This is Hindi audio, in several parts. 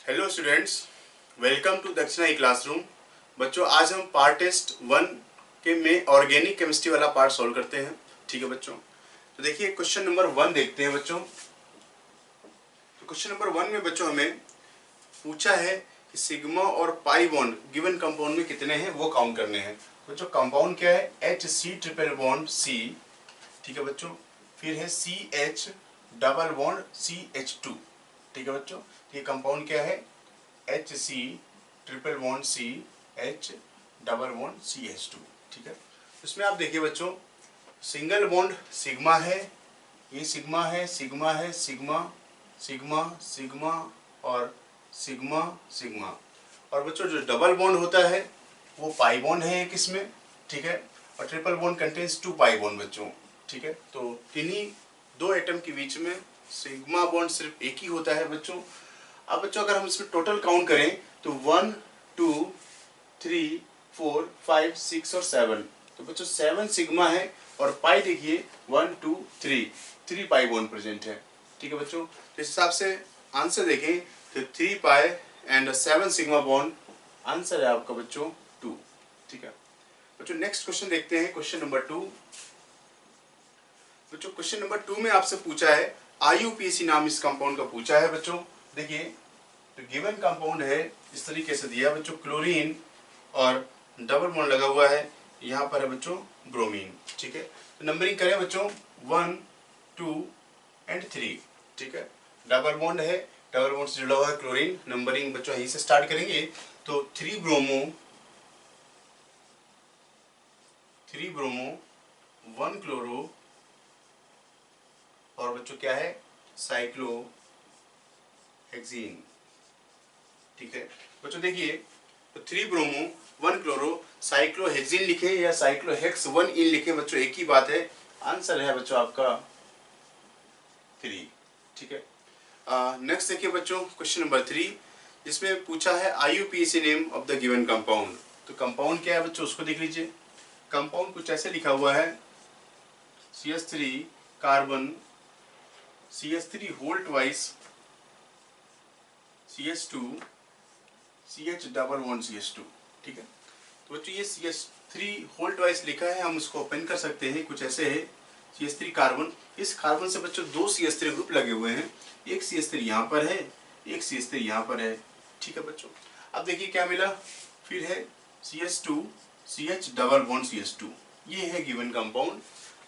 हेलो स्टूडेंट्स, वेलकम टू दक्षिणा ई क्लासरूम। बच्चों, आज हम पार्ट टेस्ट 1 के में ऑर्गेनिक केमिस्ट्री वाला पार्ट सॉल्व करते हैं। ठीक है बच्चों, तो देखिए क्वेश्चन नंबर 1 देखते हैं बच्चों। तो क्वेश्चन नंबर 1 में बच्चों हमें पूछा है कि सिग्मा और पाई बॉन्ड गिवन कंपाउंड में कितने हैं वो काउंट करने हैं। बच्चों कंपाउंड क्या है? HC triple bond C। ठीक है बच्चों, फिर है CH डबल बॉन्ड CH2। ठीक है बच्चों, ये कंपाउंड क्या है? HC triple bond C H double bond CH2। ठीक है, इसमें आप देखिए बच्चों, सिंगल बॉन्ड सिग्मा है, ये सिग्मा है, सिग्मा है, सिग्मा सिग्मा सिग्मा और सिग्मा सिग्मा। और बच्चों जो डबल बॉन्ड होता है वो पाई बॉन्ड है एक इसमें। ठीक है, और triple bond contains 2 pi bond बच्चों। ठीक है, तो इन्हीं दो एटम के बीच में सिग्मा बॉन्ड सिर्फ एक ही होता है बच्चों। अब बच्चों अगर हम इसमें टोटल काउंट करें तो 1 2 3 4 5 6 और 7, तो बच्चों 7 सिग्मा है और पाई देखिए 1 2 3 पाई बॉन्ड प्रेजेंट है। ठीक है बच्चों, तो इस हिसाब से आंसर देखें तो 3 पाई एंड 7 सिग्मा बॉन्ड आंसर है आपका बच्चों 2। ठीक है बच्चों, नेक्स्ट क्वेश्चन देखते हैं, क्वेश्चन नंबर 2। बच्चों क्वेश्चन नंबर 2 में आपसे पूछा है IUPAC नाम इस कंपाउंड का पूछा है बच्चों। देखिए तो गिवन कंपाउंड है इस तरीके से दिया बच्चों, क्लोरीन और डबल बॉन्ड लगा हुआ है, यहाँ पर है बच्चों ब्रोमीन। ठीक है, तो नंबरिंग करें बच्चों 1 2 एंड 3। ठीक है, डबल बॉन्ड है, डबल बॉन्ड से जुड़ा हुआ है क्लोरीन, नंबरिंग बच्चों यहीं से स्टार्ट करेंगे। तो 3 ब्रोमो 1 क्लोरो और बच्चों क्या है? साइक्लोहेक्सीन। ठीक है बच्चों, देखिए तो 3 ब्रोमो 1 क्लोरो साइक्लोहेक्सीन लिखे या साइक्लोहेक्स 1 इन लिखे बच्चों, एक ही बात है। आंसर है बच्चों आपका 3। ठीक है, नेक्स्ट देखिए बच्चों क्वेश्चन नंबर 3, जिसमें पूछा है IUPAC name of the given compound. तो कंपाउंड क्या है बच्चों उसको देख लीजिए। कंपाउंड कुछ ऐसे लिखा हुआ है, CH3 carbon CH3 whole twice CH2 CH double bond CH2। ठीक है, तो बच्चों ये CH3 होल ट्वाइस लिखा है, हम इसको ओपन कर सकते हैं। कुछ ऐसे है CH3 कार्बन, इस कार्बन से बच्चों 2 CH3 ग्रुप लगे हुए हैं, एक CH3 यहाँ पर है, एक CH3 यहाँ पर है। ठीक है बच्चों, अब देखिए क्या मिला, फिर है CH2 CH double bond CH2, ये है गिवन कंपाउंड।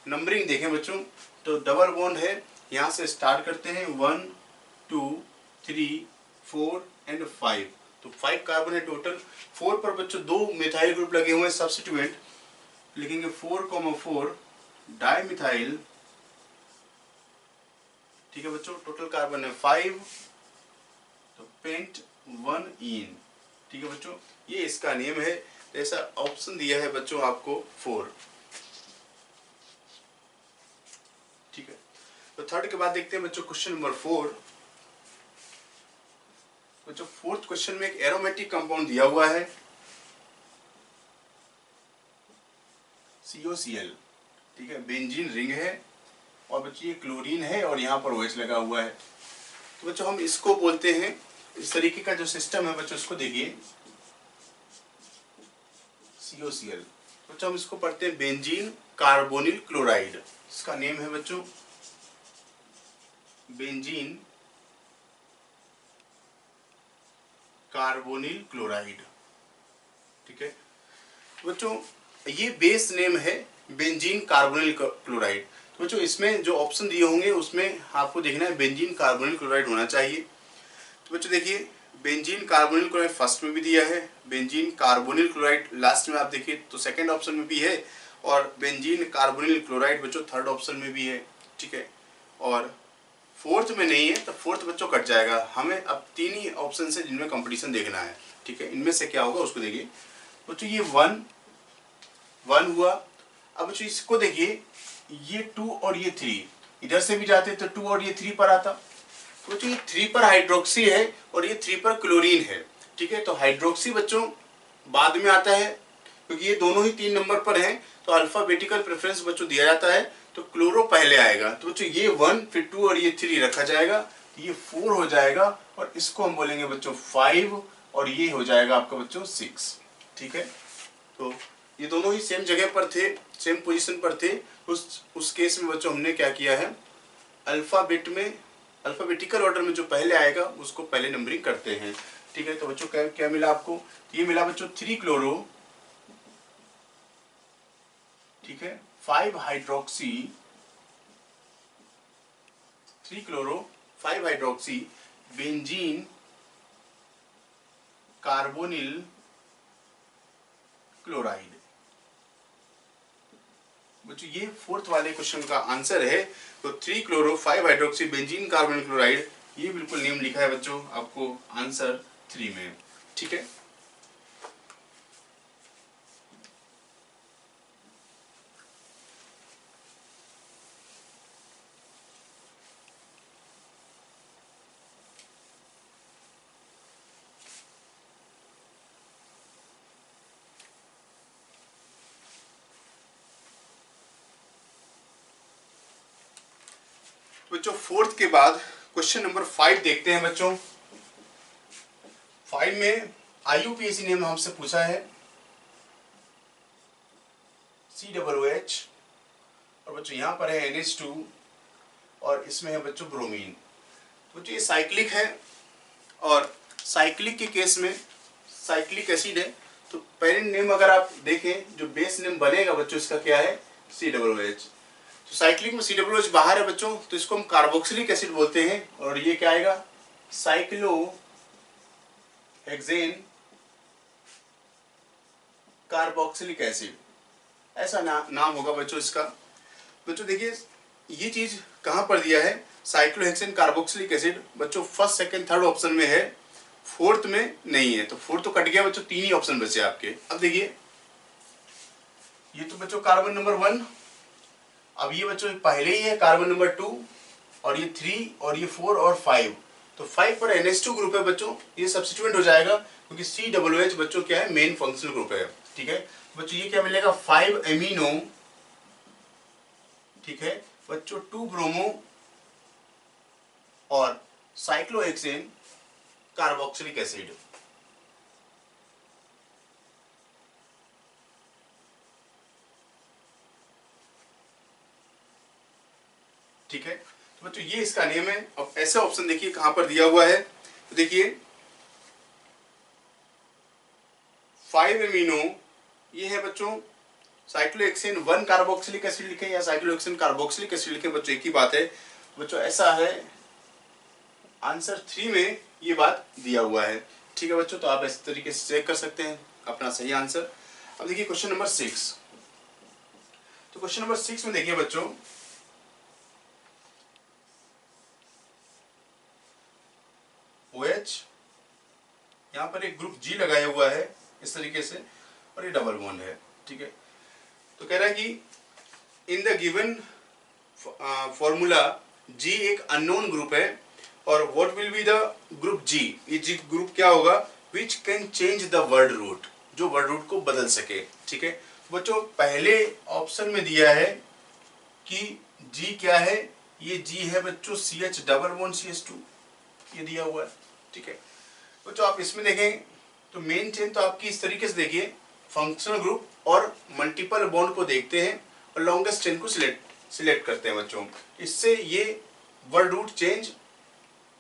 नंबरिंग देखें बच्चों, तो डबल बॉन्ड है, यहाँ से स्टार्ट करते हैं 1 2 3 4 एंड 5, तो 5 कार्बन है टोटल। 4 पर बच्चों 2 मिथाइल ग्रुप लगे हुए हैं, सब्स्टिट्यूएंट लिखेंगे 4,4 डाइमिथाइल। ठीक है बच्चों, टोटल कार्बन है 5, तो पेंट 1 इन। ठीक है बच्चों, ये इसका नेम है। ऐसा ऑप्शन दिया है बच्चों आपको 4। ठीक है, तो थर्ड के बाद देखते हैं बच्चों क्वेश्चन नंबर 4। बच्चों फोर्थ क्वेश्चन में एक एरोमेटिक कंपाउंड दिया हुआ है COCl। ठीक है, बेंजीन रिंग है और बच्चों ये क्लोरीन है और यहाँ पर OH लगा हुआ है। तो बच्चों हम इसको बोलते हैं, इस तरीके का जो सिस्टम है बच्चों इसको देखिए COCl। बच्चों हम इसको पढ़ते हैं बेंजीन कार्बोनिल क्लोराइड, इसका नेम है बच्चों बेंजीन कार्बोनिल क्लोराइड। ठीक है बच्चों, ये बेस नेम है बेंजीन कार्बोनिल क्लोराइड। तो बच्चों इसमें जो ऑप्शन दिए होंगे उसमें आपको देखना है बेंजीन कार्बोनिल क्लोराइड होना चाहिए। तो बच्चों देखिए बेंजीन कार्बोनिल क्लोराइड फर्स्ट में भी दिया है, बेंजीन कार्बोनिल क्लोराइड लास्ट में आप देखिए तो सेकंड ऑप्शन में भी है, और बेंजीन कार्बोनिल क्लोराइड बच्चों थर्ड ऑप्शन में भी है। ठीक है, और फोर्थ में नहीं है, तो फोर्थ बच्चों कट जाएगा। हमें अब 3 ही ऑप्शन है जिनमें कंपटीशन देखना है। ठीक है, इनमें से क्या होगा उसको देखिए बच्चों, ये 1 हुआ। अब बच्चों इसको देखिए, ये 2 और ये 3 इधर से भी जाते तो 2 और ये 3 पर आता। तो बच्चों ये 3 पर हाइड्रोक्सी है और ये 3 पर क्लोरीन है। ठीक है, तो हाइड्रोक्सी बच्चों बाद में आता है क्योंकि ये दोनों ही 3 नंबर पर हैं, तो अल्फाबेटिकल प्रेफरेंस बच्चों दिया जाता है, तो क्लोरो पहले आएगा। तो बच्चों ये 1 फिर 2 और ये 3 रखा जाएगा, तो ये 4 हो जाएगा और इसको हम बोलेंगे बच्चों 5 और ये हो जाएगा आपका बच्चों 6। ठीक है, तो ये दोनों ही सेम जगह पर थे, सेम पोजीशन पर थे। उस केस में बच्चों हमने क्या किया है, अल्फाबेट में, अल्फाबेटिकल ऑर्डर में जो पहले आएगा उसको पहले नंबरिंग करते हैं। ठीक है, तो बच्चों क्या क्या मिला आपको, ये मिला बच्चों 3 क्लोरो, ठीक है, 5 hydroxy, 3 chloro 5 hydroxy benzene carbonyl chloride. बच्चों ये फोर्थ वाले क्वेश्चन का आंसर है। तो 3 chloro 5 hydroxy benzene carbonyl chloride, ये बिल्कुल नेम लिखा है बच्चों आपको आंसर 3 में। ठीक है, बच्चों फोर्थ के बाद क्वेश्चन नंबर 5 देखते हैं बच्चों। 5 में IUPAC ने हमसे पूछा है COOH और बच्चों यहाँ पर है NH2 और इसमें है बच्चों ब्रोमीन। तो बच्चों ये साइक्लिक है और साइक्लिक के केस में साइक्लिक एसिड है, तो पेरेंट नेम अगर आप देखें जो बेस नेम बनेगा बच्चों इसका क्या है, COOH। तो साइक्लिक में COOH बाहर है बच्चों, तो इसको हम कार्बोक्सिलिक एसिड बोलते हैं और ये क्या आएगा, साइक्लोहेक्सेन कार्बोक्सिलिक एसिड, ऐसा नाम होगा बच्चों इसका। बच्चों देखिए ये चीज कहां पर दिया है, साइक्लोहेक्सेन कार्बोक्सिलिक एसिड बच्चों फर्स्ट सेकंड थर्ड ऑप्शन में है, फोर्थ में नहीं है। तो फोर्थ तो कट गया बच्चों, 3 ही ऑप्शन बचे आपके। अब देखिए ये तो बच्चों कार्बन नंबर 1, अब ये बच्चों पहले ही है कार्बन नंबर 2 और ये 3 और ये 4 और 5, तो 5 पर NH2 ग्रुप है बच्चों, ये सब्स्टिट्यूएंट हो जाएगा क्योंकि COOH बच्चों क्या है, मेन फंक्शनल ग्रुप है। ठीक है बच्चों, ये क्या मिलेगा 5 एमिनो, ठीक है बच्चों 2 ब्रोमो और साइक्लोहेक्सेन कार्बोक्सिलिक एसिड। ठीक है, तो बच्चों ये इसका नेम है। अब ऐसा ऑप्शन देखिए कहां पर दिया हुआ है, तो देखिए 5 एमिनो, ये है बच्चों साइक्लोहेक्सेन 1 कार्बोक्सिलिक एसिड लिखे या साइक्लोहेक्सेन कार्बोक्सिलिक एसिड लिखे बच्चों एक ही बात है। बच्चों ऐसा है आंसर 3 में ये बात दिया हुआ है। ठीक है बच्चों, तो आप इस तरीके से चेक कर सकते हैं अपना सही आंसर। अब देखिए क्वेश्चन नंबर 6, तो क्वेश्चन नंबर 6 में देखिए बच्चों OH, यहाँ पर एक ग्रुप G लगाया हुआ है इस तरीके से और ये डबल बॉन्ड है। ठीक है, तो कह रहा है कि in the given formula G एक अननोन ग्रुप है और what will be the group G, ये G ग्रुप क्या होगा, which can change the word root, जो वर्ड रूट को बदल सके। ठीक है, तो बच्चों पहले ऑप्शन में दिया है कि G क्या है, ये G है बच्चों CH डबल बॉन्ड CH2, ये दिया हुआ है। ठीक है बच्चों, आप इसमें देखें तो मेन चेन तो आपकी इस तरीके से देखिए, फंक्शनल ग्रुप और मल्टीपल बॉन्ड को देखते हैं और लॉन्गेस्ट चेन को सिलेक्ट करते हैं बच्चों, इससे ये वर्ड रूट चेंज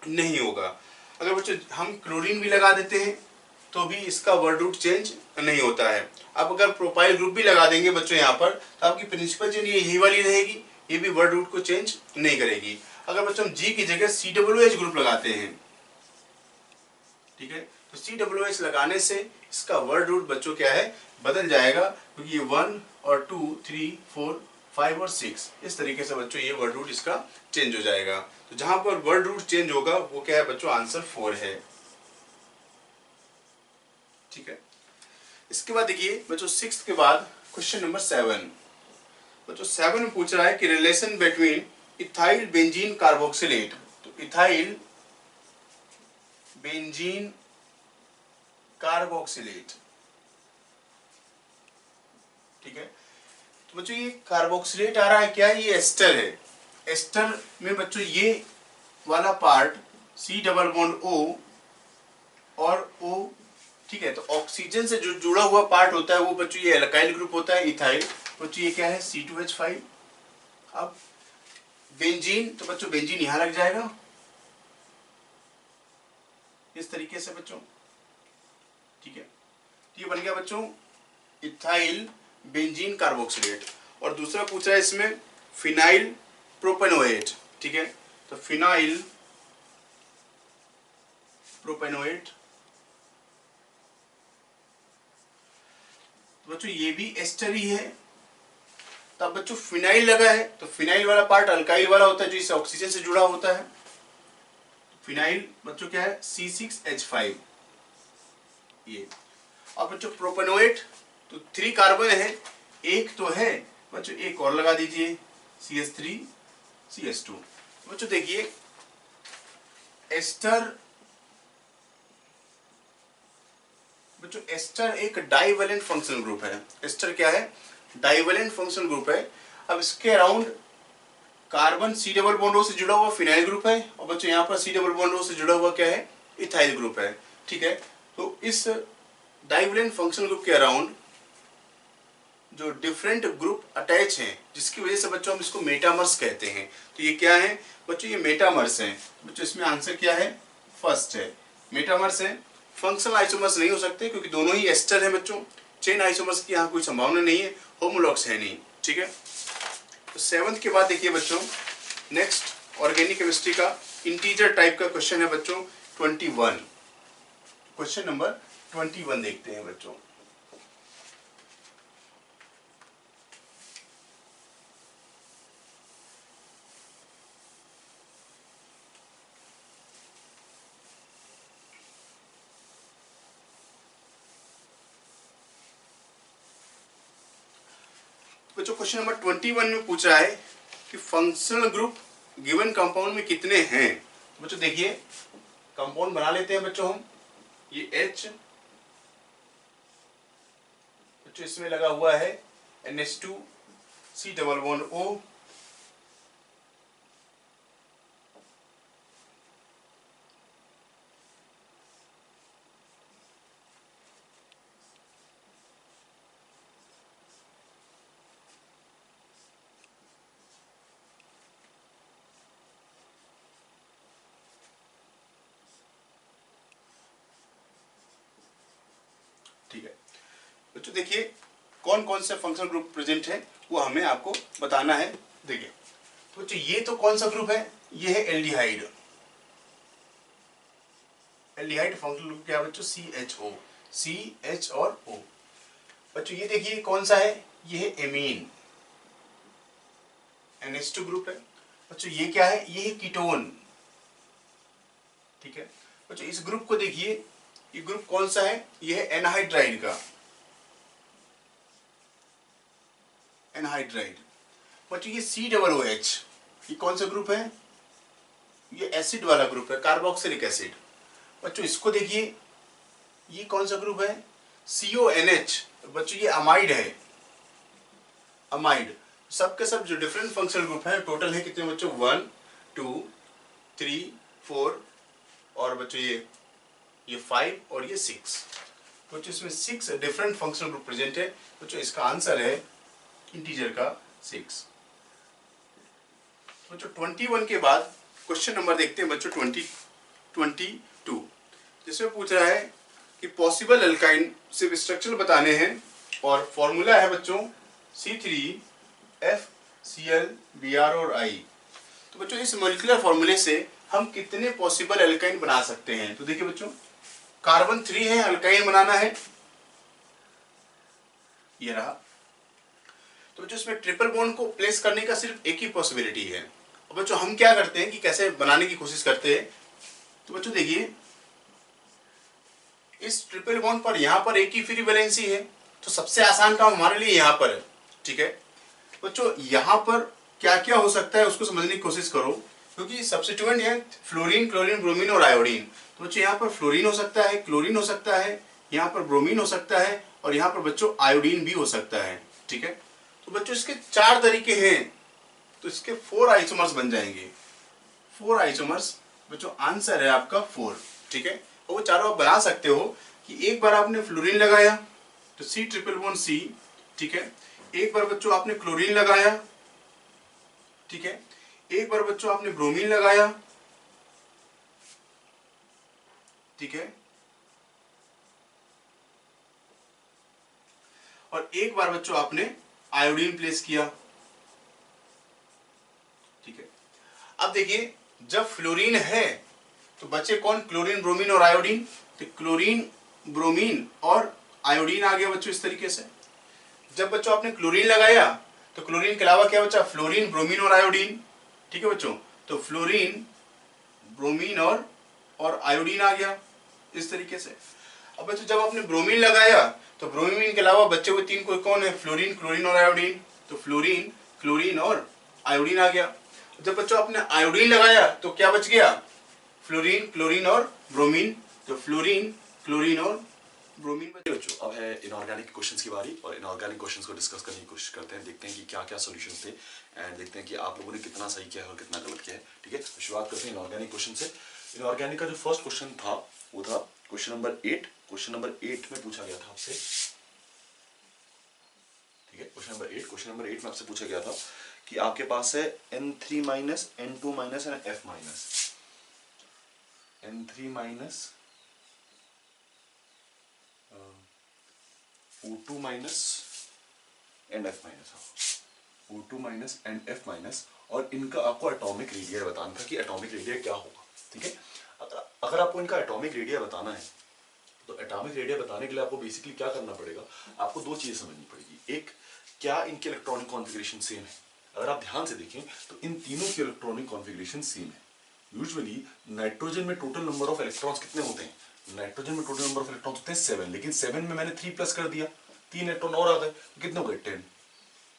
नहीं होगा। अगर बच्चों हम क्लोरीन भी लगा देते हैं तो भी इसका वर्ड रूट चेंज नहीं होता है। अब अगर प्रोपाइल ग्रुप भी लगा देंगे बच्चों यहाँ पर, तो आपकी प्रिंसिपल चेन ये यही वाली रहेगी, ये भी वर्ड रूट को चेंज नहीं करेगी। अगर बच्चों हम G की जगह COOH ग्रुप लगाते हैं, ठीक है, तो COOH लगाने से इसका वर्ड रूट बच्चों क्या है, बदल जाएगा, क्योंकि ये 1 और 2 3 4 5 और 6 इस तरीके से बच्चों ये वर्ड रूट इसका चेंज हो जाएगा। तो जहां पर वर्ड रूट चेंज होगा वो क्या है बच्चों, आंसर 4 है। ठीक है, इसके बाद देखिए बच्चों 6 के बाद क्वेश्चन नंबर 7, बच्चों 7 में पूछ रहा है कि relation between ethyl benzene carboxylate, तो इथाइल बेंजीन कार्बोक्सिलेट। ठीक है, तो बच्चों ये कार्बोक्सिलेट आ रहा है क्या, ये एस्टर है। एस्टर में बच्चों ये वाला part C double bond O और O, ठीक है। तो ऑक्सीजन से जो जुड़ा हुआ पार्ट होता है वो बच्चों ये एल्काइल ग्रुप होता है, इथाइल। बच्चों ये क्या है, C2H5। अब बेंजीन, तो बच्चों बेंजीन यहां लग जाएगा इस तरीके से बच्चों, ठीक है। ये बन गया बच्चों इथाइल बेंजीन कार्बोक्सिलेट। और दूसरा पूछा है इसमें फिनाइल प्रोपेनोएट, ठीक है। तो फिनाइल प्रोपेनोएट, तो बच्चों ये भी एस्टर ही है। तब बच्चों फिनाइल लगा है, तो फिनाइल वाला पार्ट अल्काइल वाला होता है जो इस ऑक्सीजन से जुड़ा होता है। फिनाइल बच्चों क्या है, C6H5 ये। अब बच्चों प्रोपेनोएट, तो 3 कार्बन है, एक तो है बच्चों, एक और लगा दीजिए CH3 CH2। बच्चों देखिए एस्टर, बच्चों एस्टर एक डाइवेलेंट फंक्शनल ग्रुप है। एस्टर क्या है, डाइवेलेंट फंक्शनल ग्रुप है। अब इसके around carbon C double bond O से जुड़ा हुआ फिनाइल ग्रुप है, और बच्चों यहाँ पर C डबल बॉन्ड O से जुड़ा हुआ क्या है, इथाइल ग्रुप है, ठीक है। तो इस डाइवेलेंट फंक्शनल ग्रुप के अराउंड जो डिफरेंट ग्रुप अटैच हैं, जिसकी वजह से बच्चों हम इसको मेटामर्स कहते हैं। तो ये क्या है बच्चों, ये मेटामर्स हैं। बच्चों इसमें आंसर क्या है, फर्स्ट है, मेटामर्स है। फंक्शनल आइसोमर्स नहीं हो सकते क्योंकि दोनों ही एस्टर है बच्चों। चेन आइसोमर्स की यहाँ कोई संभावना नहीं है, होमोलॉग्स है नहीं, ठीक है। तो 7th के बाद देखिए बच्चों नेक्स्ट ऑर्गेनिक केमिस्ट्री का इंटीजर टाइप का क्वेश्चन है बच्चों 21। क्वेश्चन नंबर 21 देखते हैं बच्चों। बच्चों क्वेश्चन नंबर 21 में पूछ रहा है कि फंक्शनल ग्रुप गिवन कंपाउंड में कितने हैं। बच्चों देखिए कंपाउंड बना लेते हैं बच्चों हम। ये H, बच्चों इसमें लगा हुआ है NH2 C double bond O, ठीक है। बच्चों देखिए कौन कौन से फंक्शनल ग्रुप प्रेजेंट है वो हमें आपको बताना है। देखिए तो बच्चों ये तो कौन सा ग्रुप है, ये है एल्डिहाइड। एल्डिहाइड फंक्शनल ग्रुप क्या है बच्चों, CHO, CH और O। बच्चों ये देखिए कौन सा है, ये है एमीन, NH2 ग्रुप है। बच्चों ये क्या है, ये है कीटोन, ठीक है। बच्चों इस ग्रुप को देखिए, ये ग्रुप कौन सा है, ये है एनहाइड्राइड का, एनहाइड्राइड। बच्चों ये COOH, ये कौन सा ग्रुप है, ये एसिड वाला ग्रुप है, कार्बोक्सिलिक एसिड। बच्चों इसको देखिए ये कौन सा ग्रुप है, CONH। बच्चों ये अमाइड है, अमाइड। सब के सब जो डिफरेंट फंक्शनल ग्रुप है, टोटल है कितने बच्चों, 1 2 3 4 और बच्चों ये 5 और ये 6। बच्चों इसमें 6 डिफरेंट फंक्शनल ग्रुप प्रेजेंट है। बच्चों इसका आंसर है इंटीजर का 6। बच्चों 21 के बाद क्वेश्चन नंबर देखते हैं बच्चों 22, जिसमें पूछ रहा है कि पॉसिबल अल्काइन सिर्फ स्ट्रक्चर बताने हैं और फॉर्मूला है बच्चों C3FClBr और I। तो बच्चों इस मॉलिक्यूलर फॉर्मूले से हम कितने पॉसिबल अल्काइन बना सकते हैं। तो देखिए बच्चों कार्बन 3 है, अल्काइन बनाना है, ये रहा। तो बच्चों इसमें ट्रिपल बॉन्ड को प्लेस करने का सिर्फ एक ही पॉसिबिलिटी है। और बच्चों हम क्या करते हैं कि कैसे बनाने की कोशिश करते हैं। तो बच्चों देखिए इस ट्रिपल बॉन्ड पर यहाँ पर एक ही फ्री वैलेंसी है, तो सबसे आसान काम हमारे लिए यहाँ पर है, ठीक है। बच्चों यहाँ पर क्या क्या हो सकता है उसको समझने की कोशिश करो, क्योंकि सब्स्टिट्यूएंट है फ्लोरीन, क्लोरीन, ब्रोमीन और आयोडीन। तो बच्चों यहाँ पर फ्लोरीन हो सकता है, क्लोरीन हो सकता है, यहाँ पर ब्रोमीन हो सकता है और यहाँ पर बच्चों आयोडीन भी हो सकता है, ठीक है। तो बच्चों इसके 4 तरीके हैं, तो इसके 4 आइसोमर्स बन जाएंगे। 4 आइसोमर्स बच्चों आंसर है आपका 4, ठीक है। और वो चारों आप बना सकते हो कि एक बार आपने फ्लोरीन लगाया तो C111C, ठीक है। एक बार बच्चों आपने क्लोरीन लगाया, ठीक है। एक बार बच्चों आपने ब्रोमीन लगाया, ठीक है। और एक बार बच्चों आपने आयोडीन प्लेस किया, ठीक है। अब देखिए जब फ्लोरीन है तो बचे कौन, क्लोरीन, ब्रोमीन और आयोडीन। तो क्लोरीन, ब्रोमीन और आयोडीन आ गया बच्चों इस तरीके से। जब बच्चों आपने क्लोरीन लगाया तो क्लोरीन के अलावा क्या बचा, फ्लोरीन, ब्रोमीन और आयोडीन, ठीक है बच्चों। तो फ्लोरीन, ब्रोमीन और आयोडीन आ गया इस तरीके से। अब बच्चों जब आपने ब्रोमीन लगाया तो ब्रोमीन के अलावा बच्चे हुए तीन कोई कौन है, फ्लोरीन, क्लोरीन और आयोडीन। तो फ्लोरीन, क्लोरीन और आयोडीन आ गया। जब बच्चों आपने आयोडीन लगाया तो क्या बच गया, फ्लोरीन, क्लोरीन और ब्रोमीन। तो फ्लोरीन, क्लोरीन और ब्रोमीन बचे बच्चों। अब है इनऑर्गेनिक क्वेश्चंस की बारी, और इनऑर्गेनिक क्वेश्चंस को डिस्कस करने की कोशिश करते हैं, देखते हैं कि क्या क्या सॉल्यूशंस थे, एंड देखते हैं कि आप लोगों ने कितना सही किया है और कितना गलत किया है, ठीक है। तो शुरुआत करते हैं इनऑर्गेनिक क्वेश्चन से। इनऑर्गेनिक का जो फर्स्ट क्वेश्चन था वो था क्वेश्चन नंबर 8। क्वेश्चन नंबर 8 में पूछा गया था आपसे, ठीक है। क्वेश्चन नंबर 8 में आपसे पूछा गया था कि आपके पास है N3 minus N2 minus and F minus, N3 minus O2 minus and F minus, O2 minus and F minus, और इनका आपको एटॉमिक रेडियस बताना था कि एटॉमिक रेडियस क्या होगा, ठीक है। अगर आपको इनका एटॉमिक रेडियस बताना है तो एटॉमिक रेडियस बताने के लिए आपको बेसिकली क्या करना पड़ेगा, आपको दो चीजें समझनी पड़ेगी। एक, क्या इनके इलेक्ट्रॉनिक कॉन्फ़िगरेशन सेम है। अगर आप ध्यान से देखें तो इन तीनों की इलेक्ट्रॉनिक कॉन्फ़िगरेशन सेम है। यूजुअली नाइट्रोजन में टोटल नंबर ऑफ इलेक्ट्रॉन्स कितने होते हैं, नाइट्रोजन में टोटल नंबर ऑफ इलेक्ट्रॉन्स होते हैं 7, लेकिन 7 में मैंने 3 प्लस कर दिया, 3 इलेक्ट्रॉन और आ गए, तो कितने हो गए 10।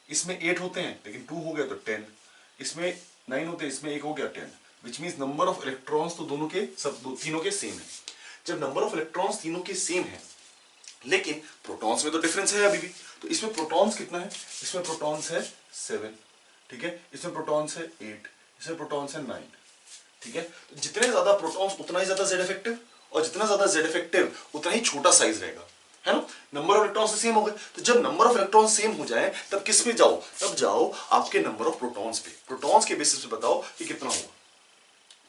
इसमें 8 होते हैं लेकिन 2 हो गया तो 10, इसमें 9 होते हैं, इसमें 1 हो गया 10, which means number of electrons तो दोनों के तीनों के सेम है। जब नंबर ऑफ इलेक्ट्रॉन्स तीनों के सेम है लेकिन प्रोटॉन्स में तो डिफरेंस है अभी भी, तो इसमें प्रोटॉन्स कितना है, इसमें प्रोटॉन्स है 7, ठीक है। इसमें प्रोटॉन्स है 8, इसमें प्रोटॉन्स है 9, ठीक है। तो जितने ज्यादा प्रोटॉन्स उतना ही ज्यादा जेड इफेक्टिव, और जितना ज्यादा जेड इफेक्टिव उतना ही छोटा साइज रहेगा, है ना। नंबर ऑफ इलेक्ट्रॉन्स सेम हो गए, तो जब नंबर ऑफ इलेक्ट्रॉन्स सेम हो जाए तब किस पे जाओ, तब जाओ आपके नंबर ऑफ प्रोटॉन्स पे, प्रोटॉन्स के बेसिस पे बताओ कि कितना होगा,